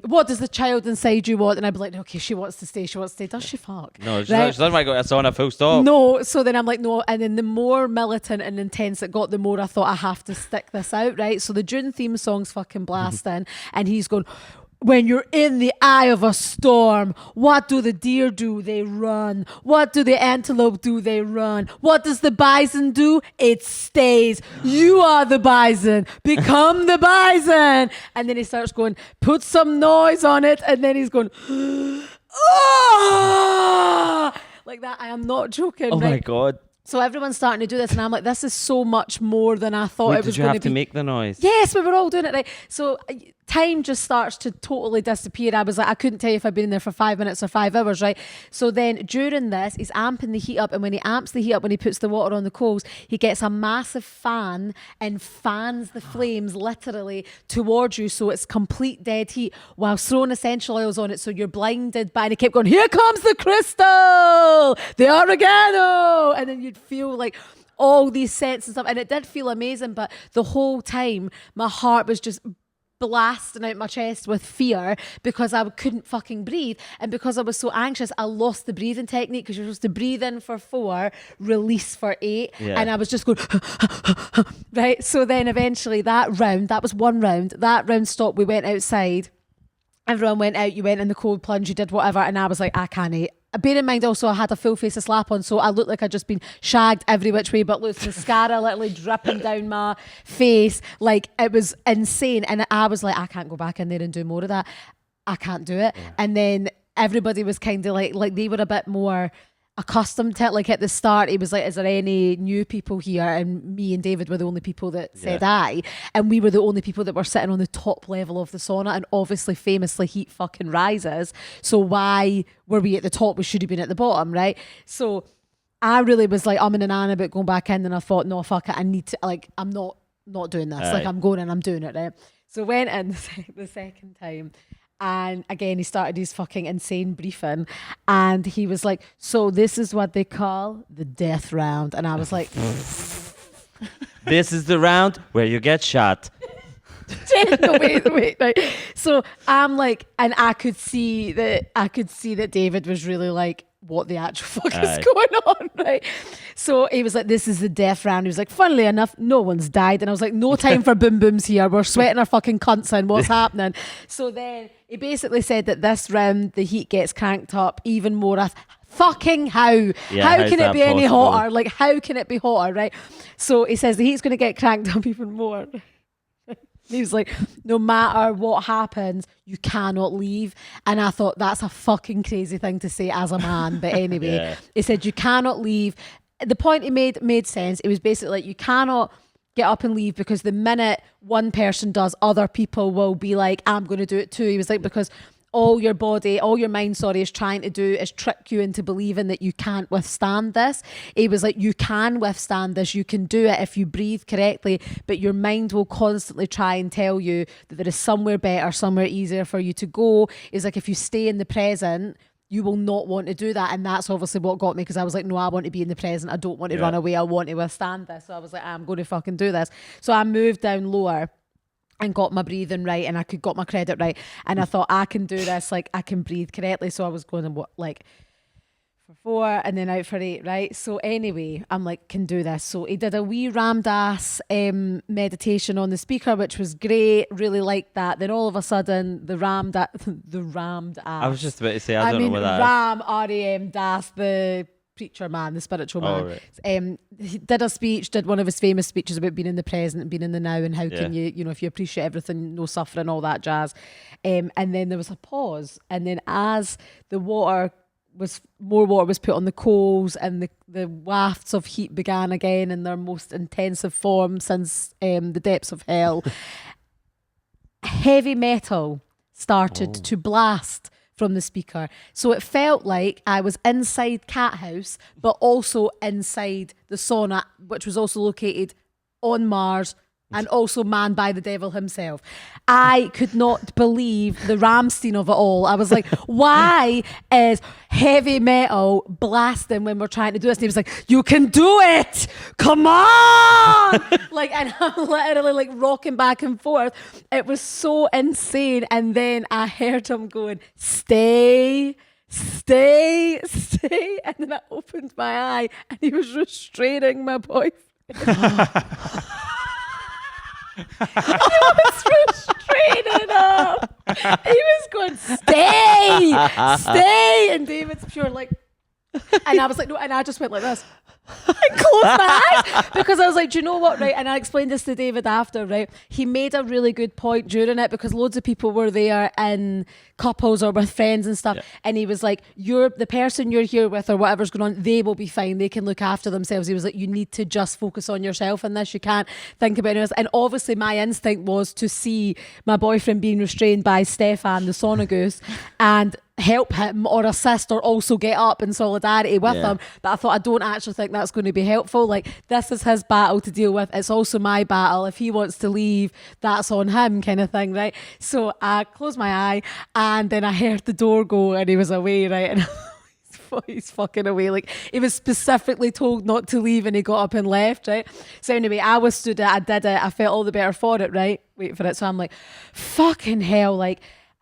what does the child inside you want? And I'd be like, okay, she wants to stay. Does she fuck? No, she doesn't want to go to a sauna, full stop. No, so then I'm like, no. And then the more militant and intense it got, the more I thought I have to stick this out, right? So the Dune theme song's fucking blasting, and he's going, when you're in the eye of a storm, what do the deer do? They run. What do the antelope do? They run. What does the bison do? It stays. You are the bison. Become the bison. And then he starts going, put some noise on it. And then he's going, oh! Like that. I am not joking. Oh my God. So everyone's starting to do this, and I'm like, this is so much more than I thought it was going to be. Did you have to make the noise? Yes, we were all doing it, right? So time just starts to totally disappear. I was like, I couldn't tell you if I'd been in there for 5 minutes or 5 hours, right? So then during this, he's amping the heat up, and when he amps the heat up, when he puts the water on the coals, he gets a massive fan and fans the flames literally towards you, so it's complete dead heat, while throwing essential oils on it, so you're blinded by, and he kept going, here comes the crystal, the oregano, and then you'd feel like all these scents and stuff, and it did feel amazing, but the whole time my heart was just blasting out my chest with fear because I couldn't fucking breathe, and because I was so anxious, I lost the breathing technique, because you're supposed to breathe in for 4, release for 8, and I was just going right. So then eventually that was one round. That round stopped. We went outside. Everyone went out. You went in the cold plunge. You did whatever, and I was like, I can't eat. Bear in mind also I had a full face of slap on, so I looked like I'd just been shagged every which way but loose, mascara literally dripping down my face, like it was insane. And I was like, I can't go back in there and do more of that. I can't do it. And then everybody was kind of like they were a bit more accustomed to it. Like at the start, he was like, is there any new people here? And me and David were the only people that said aye. And we were the only people that were sitting on the top level of the sauna. And obviously, famously, heat fucking rises. So why were we at the top? We should have been at the bottom, right? So I really was like, I'm in an an about going back in. And I thought, no, fuck it. I need to, like, I'm not doing this. Like, I'm going and I'm doing it, right? So went in the second time. And again, he started his fucking insane briefing. And he was like, so this is what they call the death round. And I was like... This is the round where you get shot. No, wait. Right. So I'm like, and I could see that David was really like, what the actual fuck is going on, right? So he was like, this is the death round. He was like, funnily enough, no one's died. And I was like, no time for boom booms here. We're sweating our fucking cunts in. What's happening? So then he basically said that this round, the heat gets cranked up even more. Fucking how? Yeah, how can it be any possible? hotter? Like, how can it be hotter, right? So he says the heat's going to get cranked up even more. He was like, no matter what happens, you cannot leave. And I thought, that's a fucking crazy thing to say as a man. But anyway, he said, you cannot leave. The point he made sense. It was basically like, you cannot get up and leave because the minute one person does, other people will be like, I'm going to do it too. He was like, because all your mind, is trying to do is trick you into believing that you can't withstand this. He was like, you can withstand this. You can do it if you breathe correctly, but your mind will constantly try and tell you that there is somewhere better, somewhere easier for you to go. It's like, if you stay in the present, you will not want to do that. And that's obviously what got me, because I was like, no, I want to be in the present. I don't want to run away. I want to withstand this. So I was like, I'm going to fucking do this. So I moved down lower and got my breathing right, and I got my credit right, and I thought, I can do this, like I can breathe correctly. So I was going for 4 and then out for 8, right? So anyway, I'm like, can do this. So he did a wee rammed ass meditation on the speaker, which was great, really liked that. Then all of a sudden the rammed ass, I was just about to say, I don't know what that is. Ram R-A-M Das, the preacher man, the spiritual man. Right. He did a speech, did one of his famous speeches about being in the present and being in the now, and how can you if you appreciate everything, no suffering, all that jazz. And then there was a pause, and then as more water was put on the coals, and the wafts of heat began again in their most intensive form since the depths of hell, heavy metal started to blast from the speaker. So it felt like I was inside Cat House, but also inside the sauna, which was also located on Mars and also manned by the devil himself. I could not believe the Rammstein of it all. I was like, why is heavy metal blasting when we're trying to do this? And he was like, you can do it! Come on! And I'm literally rocking back and forth. It was so insane. And then I heard him going, stay. And then I opened my eye and he was restraining my boyfriend. I was restraining him. He was going, stay. And David's pure and I was like, no. And I just went like this. I closed my eyes because I was like, do you know what, right? And I explained this to David after, right? He made a really good point during it, because loads of people were there in couples or with friends and stuff, and he was like, the person you're here with or whatever's going on, they will be fine, they can look after themselves. He was like, you need to just focus on yourself in this, you can't think about anything else. And obviously my instinct was to see my boyfriend being restrained by Stefan, the sauna goose, and help him or assist or also get up in solidarity with him. But I thought, I don't actually think that's going to be helpful. This is his battle to deal with. It's also my battle. If he wants to leave, that's on him, kind of thing, right? So I closed my eye and then I heard the door go and he was away, right? And he's fucking away. He was specifically told not to leave and he got up and left, right? So anyway, I was stood it, I did it, I felt all the better for it, right? Wait for it. So I'm like, fucking hell, I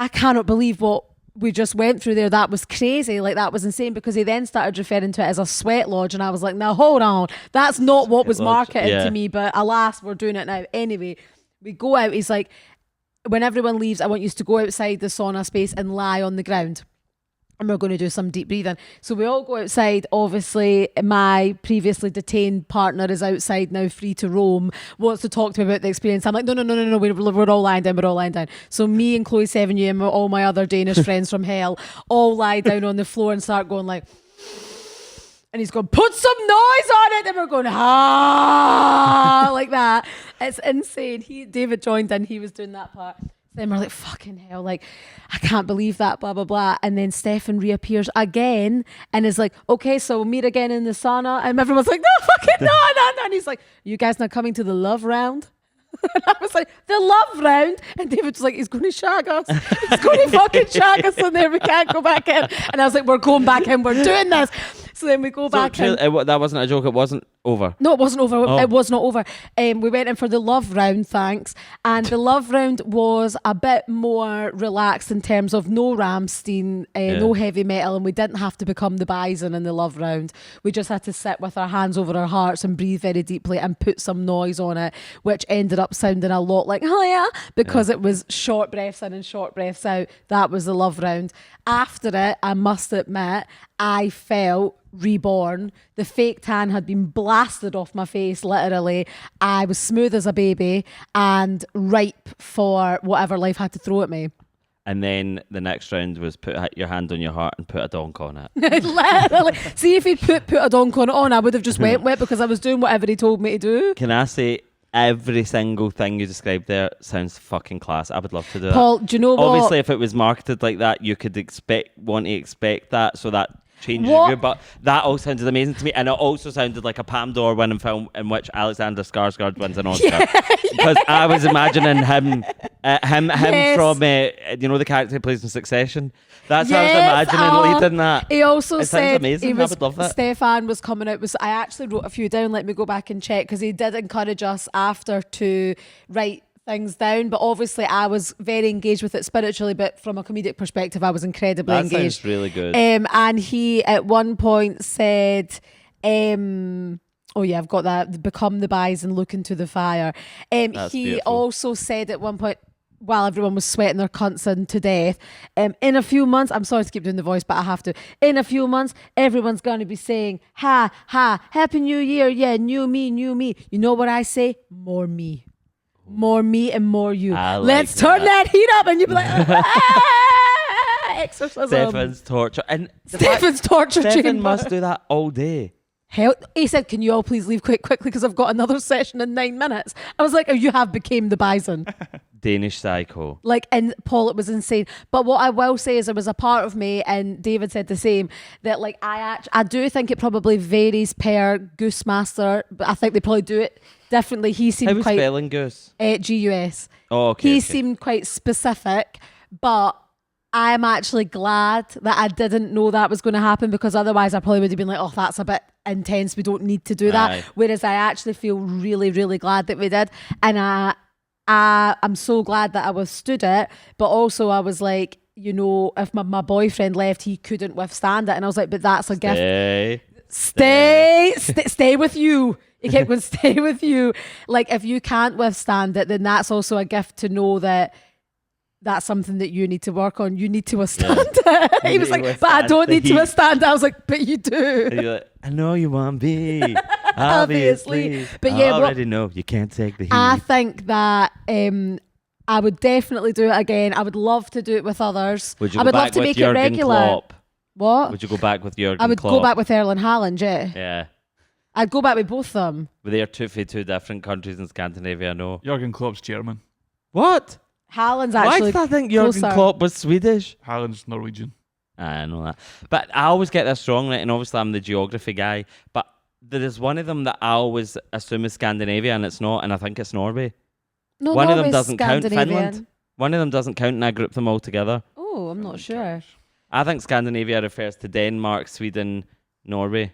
cannot believe what we just went through there. That was crazy. That was insane, because he then started referring to it as a sweat lodge, and I was like, now hold on, that's not what was marketed to me, but alas, we're doing it now. Anyway, we go out. He's like, when everyone leaves, I want you to go outside the sauna space and lie on the ground. and we're going to do some deep breathing. So we all go outside. Obviously, my previously detained partner is outside now, free to roam, wants to talk to me about the experience. I'm like, no, we're all lying down. So me and Chloe 7U and all my other Danish friends from hell all lie down on the floor and start going like, and he's going, put some noise on it. And we're going, like that. It's insane. David joined in, he was doing that part. Then we're like, fucking hell, like, I can't believe that, blah, blah, blah. And then Stefan reappears again and is like, okay, so we'll meet again in the sauna. And everyone's like, no, fucking no. And he's like, you guys not coming to the love round? And I was like, the love round? And David was like, he's going to shag us. He's going to fucking shag us in there. We can't go back in. And I was like, we're going back in. We're doing this. So then we go back in. That wasn't a joke. It wasn't over. No, it wasn't over. Oh. It was not over. We went in for the love round, thanks. And the love round was a bit more relaxed in terms of no Rammstein, no heavy metal, and we didn't have to become the Bison in the love round. We just had to sit with our hands over our hearts and breathe very deeply and put some noise on it, which ended up sounding a lot like, oh yeah, because it was short breaths in and short breaths out. That was the love round. After it, I must admit, I felt reborn. The fake tan had been blasted off my face, literally. I was smooth as a baby and ripe for whatever life had to throw at me. And then the next round was put your hand on your heart and put a donk on it. Literally. See, if he'd put a donk on it on, I would have just went with it because I was doing whatever he told me to do. Can I say, every single thing you described there sounds fucking class. I would love to do Paul, that. Do you know what? Obviously, if it was marketed like that, you could want to expect that, so that changes you. But that all sounded amazing to me, and it also sounded like a Palme d'Or winning film in which Alexander Skarsgård wins an Oscar. Because I was imagining him from the character he plays in Succession. That's how I was imagining leading that. He also said amazing. I would love that. Stefan was coming out. I actually wrote a few down. Let me go back and check, because he did encourage us after to write things down, but obviously I was very engaged with it spiritually, but from a comedic perspective I was incredibly engaged. That sounds really good. And he at one point said, oh yeah, I've got that, become the Bison, look into the fire. He beautiful. Also said at one point, while everyone was sweating their cunts in to death, in a few months, I'm sorry to keep doing the voice, but I have to, in a few months, everyone's going to be saying, ha, Happy New Year, yeah, new me. You know what I say? More me. More me and more you. Let's turn that heat up, and you'd be like, exorcism. Stefan's torture. And Stefan's torture chamber. Stefan must do that all day. Hell, he said, can you all please leave quickly because I've got another session in 9 minutes. I was like, oh, you have became the Bison. Danish psycho. Like, and Paul, it was insane. But what I will say is there was a part of me, and David said the same, that like I do think it probably varies per Goose Master, but I think they probably do it differently. He seemed How was quite spelling Goose? G-U-S. Oh, okay. He seemed quite specific, but I'm actually glad that I didn't know that was going to happen, because otherwise I probably would have been like, oh, that's a bit intense. We don't need to do that. Aye. Whereas I actually feel really, really glad that we did. And I'm so glad that I withstood it. But also I was like, you know, if my boyfriend left, he couldn't withstand it. And I was like, but that's a gift. Stay with you. He kept going, stay with you. Like, if you can't withstand it, then that's also a gift to know that that's something that you need to work on. You need to withstand it. He was like, but I don't need to withstand it. I was like, but you do. And you're like, I know you want me. Obviously. But yeah, I already know you can't take the heat. I think that I would definitely do it again. I would love to do it with others. Would you I go would back love to with make Jurgen it regular. Klopp? What? Would you go back with Jurgen Klopp? I would go back with Erling Haaland, yeah. Yeah. I'd go back with both of them. But they are two different countries in Scandinavia, I know. Jurgen Klopp's German. What? Haaland's Why actually did I think Jurgen closer. Klopp was Swedish? Haaland's Norwegian. I know that. But I always get this wrong, right? And obviously I'm the geography guy. But there is one of them that I always assume is Scandinavia, and it's not, and I think it's Norway. No, One of them Norway's doesn't count. Scandinavian. Finland. One of them doesn't count, and I group them all together. Oh, I'm not sure. I think Scandinavia refers to Denmark, Sweden, Norway.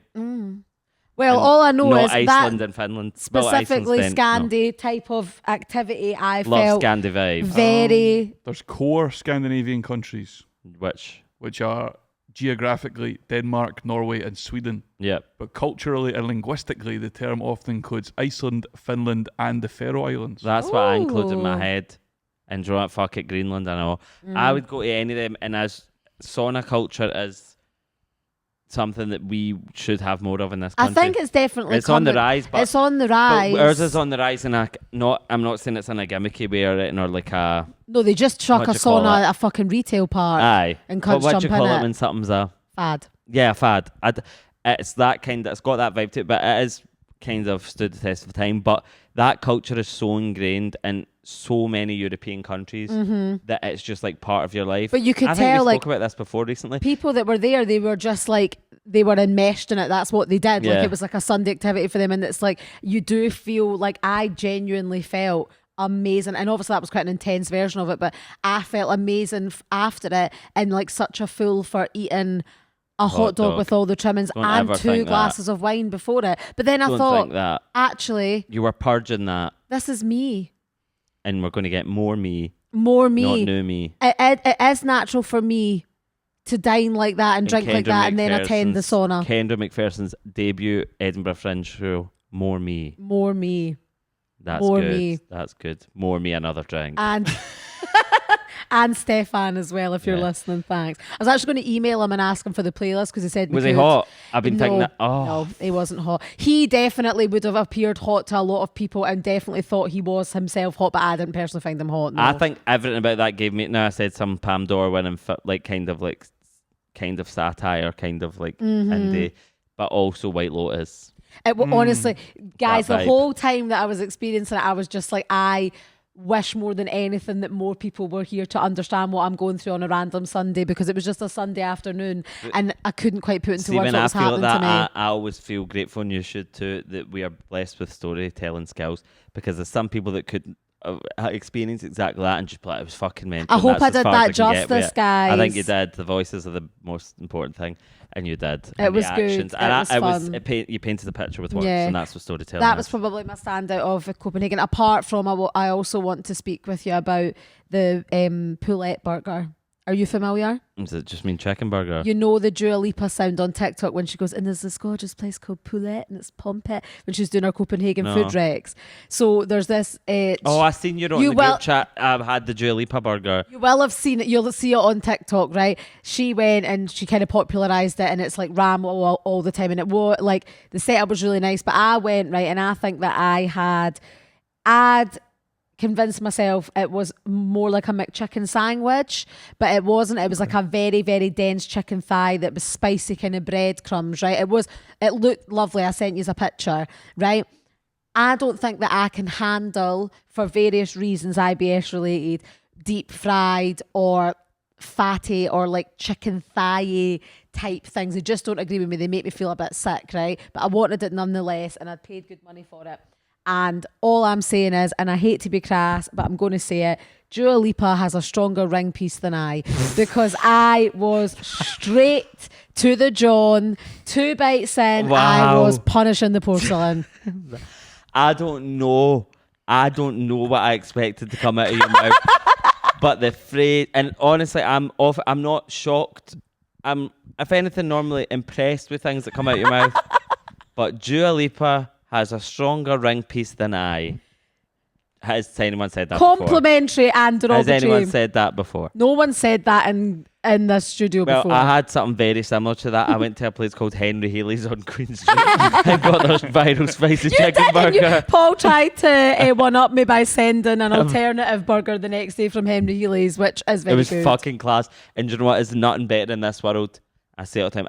Well, And all I know not is Iceland that and Finland. specifically Well, Iceland's Scandi type of activity, I Love felt Scandi vibe. very... There's core Scandinavian countries, which are geographically Denmark, Norway, and Sweden. Yep. But culturally and linguistically, the term often includes Iceland, Finland, and the Faroe Islands. That's what I include in my Ooh. head. And fuck it, Greenland, I know. I would go to any of them, and as sauna culture is something that we should have more of in this I country. think it's definitely It's on the rise, but it's on the rise. But ours is on the rise, and I'm not saying it's in a gimmicky way or anything, or like a. No, they just chuck a What do you call sauna it? at a fucking retail park. Aye. And But cunts what jump do you call in it it. when something's a Fad. fad? It's that kind. It's got that vibe to it, but it is kind of stood the test of time. But that culture is so ingrained in so many European countries that it's just like part of your life. But you could I think tell, we like, spoke about this before recently. people that were there, they were just like, they were enmeshed in it. That's what they did. Like, Yeah. it was like a Sunday activity for them. And it's like, you do feel like, I genuinely felt amazing. And obviously that was quite an intense version of it, but I felt amazing after it, and like such a fool for eating a hot dog with all the trimmings Don't and ever 2 think that. glasses of wine before it. But then I Don't thought, think that. actually, You were purging that, this is me. and we're going to get more me, More not me. new me. It is natural for me to dine like that and drink like Kendra that and then attend the McPherson's- sauna. Kendra McPherson's debut Edinburgh Fringe show. More me. More me. That's More good. me. That's good. More me, another drink. And and Stefan as well, if you're Yeah. listening. Thanks. I was actually going to email him and ask him for the playlist because he said we Was he could. hot? I've been thinking No, that. Oh, no, he wasn't hot. He definitely would have appeared hot to a lot of people and definitely thought he was himself hot, but I didn't personally find him hot. No. I think everything about that gave me. Now I said some Pam Dor winning, like kind of satire, kind of like indie, but also White Lotus. Honestly, guys, the vibe. whole time that I was experiencing it, I was just like, I wish more than anything that more people were here to understand what I'm going through on a random Sunday, because it was just a Sunday afternoon and I couldn't quite put into words Stephen, what I was feel happening that to me. I always feel grateful, and you should too, that we are blessed with storytelling skills, because there's some people that could experience exactly that and just be like, it was fucking mental. I and hope that's I as did far as that I can get with justice, it. guys. I think you did. The voices are the most important thing, and you did. It And was the good. actions. It And was fun. you painted a picture with words, Yeah. and that's what storytelling That was is. probably my standout of Copenhagen. Apart from, I also want to speak with you about the Poulet burger. Are you familiar? Does it just mean chicken burger? You know the Dua Lipa sound on TikTok when she goes, and there's this gorgeous place called Poulet and it's Pompet, when she's doing her Copenhagen No. food recs. So there's this... Oh, I seen you on You the will- group chat. I've had the Dua Lipa burger. You will have seen it. You'll see it on TikTok, right? She went and she kind of popularized it, and it's like ram all the time. And it was like the setup was really nice. But I went, right, and I think that I'd convinced myself it was more like a McChicken sandwich, but it wasn't. It was like a very, very dense chicken thigh that was spicy kind of breadcrumbs, right? It looked lovely. I sent you a picture, right? I don't think that I can handle, for various reasons, IBS related, deep fried or fatty or like chicken thigh type things. They just don't agree with me. They make me feel a bit sick, right? But I wanted it nonetheless, and I'd paid good money for it. And all I'm saying is, and I hate to be crass, but I'm going to say it, Dua Lipa has a stronger ring piece than I, because I was straight to the John, 2 bites in, I Wow. was punishing the porcelain. I don't know what I expected to come out of your mouth. But the phrase, and honestly, I'm not shocked. I'm, if anything, normally impressed with things that come out of your mouth. But Dua Lipa has a stronger ring piece than I. Has anyone said that before? Complimentary and Has derogatory. anyone said that before? No one said that in the studio Well, before. I had something very similar to that. I went to a place called Henry Healy's on Queen Street and got their viral spicy chicken burger. Paul tried to one-up me by sending an alternative burger the next day from Henry Healy's, which is very It was good. fucking class. And do you know what? There's nothing better in this world. I say all the time,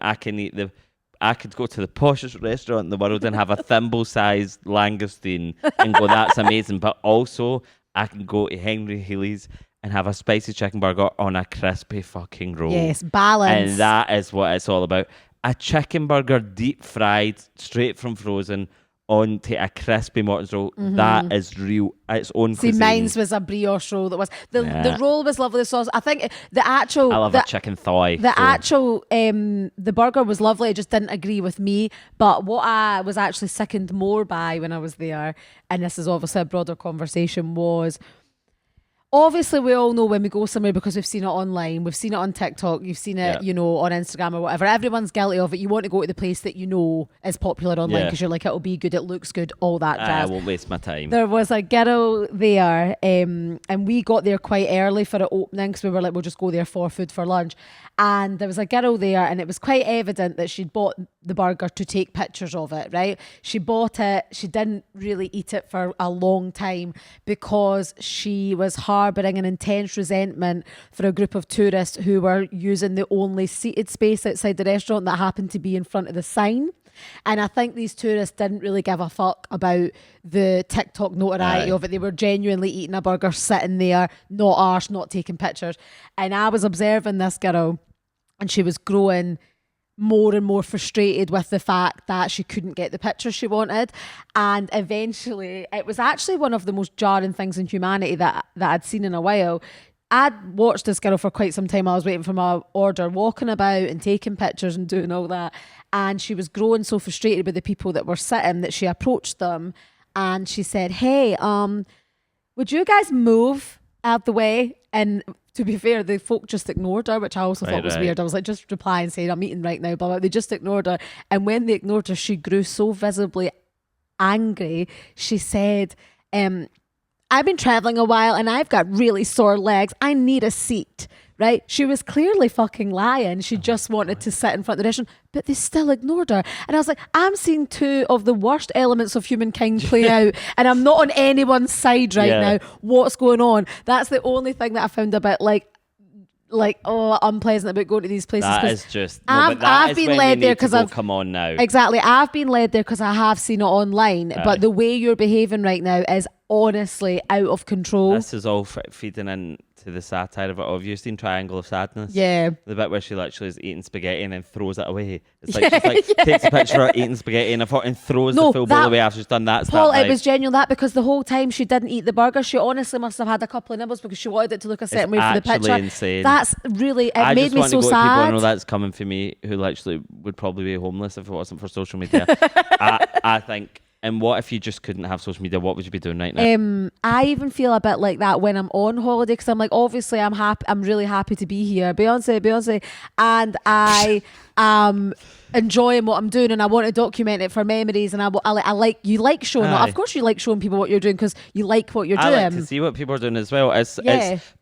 I could go to the poshest restaurant in the world and have a thimble-sized langoustine and go, that's amazing. But also, I can go to Henry Healy's and have a spicy chicken burger on a crispy fucking roll. Yes, balance. And that is what it's all about. A chicken burger deep fried, straight from frozen, onto a crispy Morton's roll. That is real. Its own See, cuisine. mine's was a brioche roll. That was the roll was lovely. The sauce. I think the actual. I love a chicken thigh. The burger was lovely. It just didn't agree with me. But what I was actually sickened more by when I was there, and this is obviously a broader conversation, was obviously we all know when we go somewhere because we've seen it online, we've seen it on TikTok, you've seen it, Yeah. on Instagram or whatever. Everyone's guilty of it. You want to go to the place that is popular online because you're like, it'll be good, it looks good, all that I jazz. won't waste my time. There was a girl there, and we got there quite early for it opening because we were like, we'll just go there for food for lunch. And there was a girl there, and it was quite evident that she'd bought the burger to take pictures of it, right? She bought it, she didn't really eat it for a long time because she was harbouring an intense resentment for a group of tourists who were using the only seated space outside the restaurant that happened to be in front of the sign. And I think these tourists didn't really give a fuck about the TikTok notoriety of it. They were genuinely eating a burger, sitting there, not arse, not taking pictures. And I was observing this girl, and she was growing more and more frustrated with the fact that she couldn't get the picture she wanted. And eventually, it was actually one of the most jarring things in humanity that I'd seen in a while. I'd watched this girl for quite some time. I was waiting for my order, walking about and taking pictures and doing all that. And she was growing so frustrated with the people that were sitting that she approached them and she said, hey, would you guys move out the way? And to be fair, the folk just ignored her, which I also thought was weird. I was like, just reply and say, I'm eating right now, but they just ignored her. And when they ignored her, she grew so visibly angry. She said, I've been traveling a while and I've got really sore legs. I need a seat, right? She was clearly fucking lying. She just wanted to sit in front of the restaurant, but they still ignored her. And I was like, I'm seeing two of the worst elements of humankind play out, and I'm not on anyone's side right now. What's going on? That's the only thing that I found a bit unpleasant about going to these places. That is just. I've been led there because I've come on now. Exactly, I've been led there because I have seen it online. But the way you're behaving right now is honestly out of control. This is all feeding into the satire of it. Have you seen Triangle of Sadness? Yeah. The bit where she literally is eating spaghetti and then throws it away. It's like she's like takes a picture of eating spaghetti and throws the full bowl away after she's done that. Paul, it was genuine that because the whole time she didn't eat the burger. She honestly must have had a couple of nibbles because she wanted it to look a certain way for the picture. Insane. That's really I made me so sad. I just want to go to people. I know that's coming for me, who literally would probably be homeless if it wasn't for social media. I think. And what if you just couldn't have social media? What would you be doing right now? I even feel a bit like that when I'm on holiday because I'm like, obviously, I'm happy. I'm really happy to be here, Beyonce, and I am enjoying what I'm doing, and I want to document it for memories. And I like showing. Of course, you like showing people what you're doing because you like what you're doing. I like to see what people are doing as well.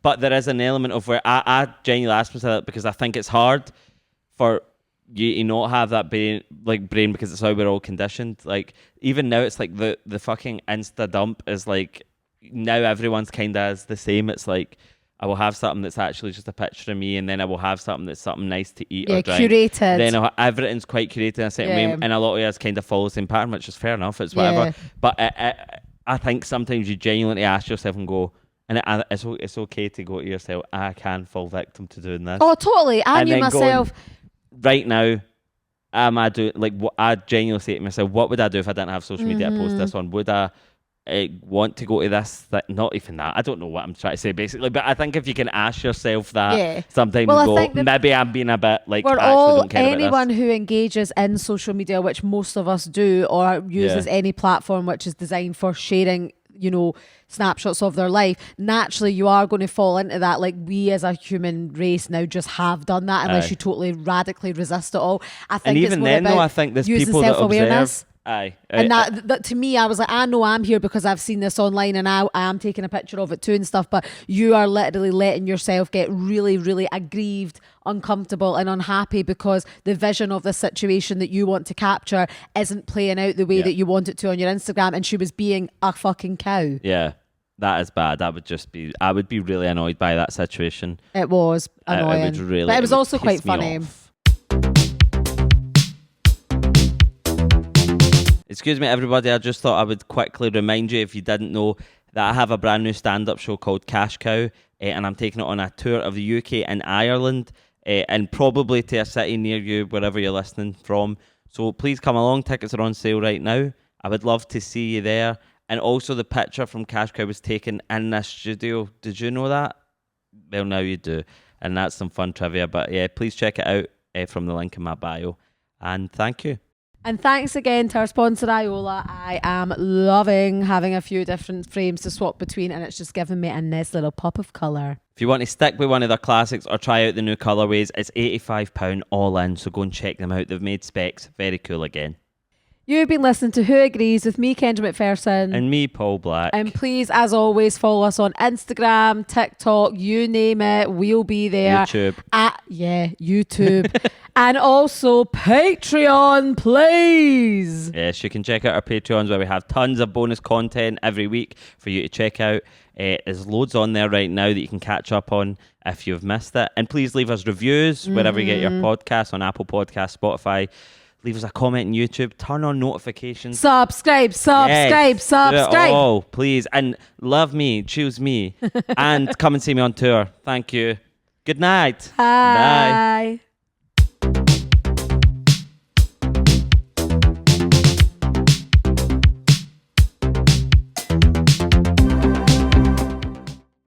But there is an element of where I genuinely ask myself that because I think it's hard for you not have that brain because it's how we're all conditioned. Like even now, it's like the fucking Insta dump is like now everyone's kind of is the same. It's like I will have something that's actually just a picture of me, and then I will have something that's something nice to eat or drink. Curated. Then everything's quite curated in a certain way, and a lot of us kind of follow the same pattern, which is fair enough. It's whatever. But I think sometimes you genuinely ask yourself and go. And it's okay to go to yourself, I can fall victim to doing this. Oh, totally. I knew myself. Right now, am I doing what I genuinely say to myself? What would I do if I didn't have social media to post this on? Would I want to go to this? Not even that. I don't know what I'm trying to say basically, but I think if you can ask yourself that sometimes, maybe I'm being a bit like. We're I all don't care anyone about this. who engages in social media, which most of us do, or uses any platform which is designed for sharing, snapshots of their life, naturally you are going to fall into that. Like we as a human race now just have done that unless you totally radically resist it all. I think and even then though I think there's people that observe. And that to me, I was like, I know I'm here because I've seen this online and I am taking a picture of it too and stuff, but you are literally letting yourself get really, really aggrieved, uncomfortable and unhappy because the vision of the situation that you want to capture isn't playing out the way that you want it to on your Instagram, and she was being a fucking cow. Yeah, that is bad. I would be really annoyed by that situation. It was annoying. But it was also quite funny. Excuse me, everybody. I just thought I would quickly remind you, if you didn't know, that I have a brand new stand-up show called Cash Cow, and I'm taking it on a tour of the UK and Ireland, and probably to a city near you, wherever you're listening from. So please come along. Tickets are on sale right now. I would love to see you there. And also, the picture from Cash Cow was taken in this studio. Did you know that? Well, now you do. And that's some fun trivia. But yeah, please check it out from the link in my bio. And thank you. And thanks again to our sponsor, Iola. I am loving having a few different frames to swap between, and it's just giving me a nice little pop of colour. If you want to stick with one of their classics or try out the new colourways, it's £85 all in, so go and check them out. They've made specs very cool again. You've been listening to Who Agrees with me, Kendra McPherson. And me, Paul Black. And please, as always, follow us on Instagram, TikTok, you name it. We'll be there. YouTube. YouTube. And also Patreon, please. Yes, you can check out our Patreons where we have tons of bonus content every week for you to check out. There's loads on there right now that you can catch up on if you've missed it. And please leave us reviews wherever you get your podcasts, on Apple Podcasts, Spotify. Leave us a comment on YouTube. Turn on notifications. Subscribe. Do it all, please. And love me, choose me. And come and see me on tour. Thank you. Good night. Bye.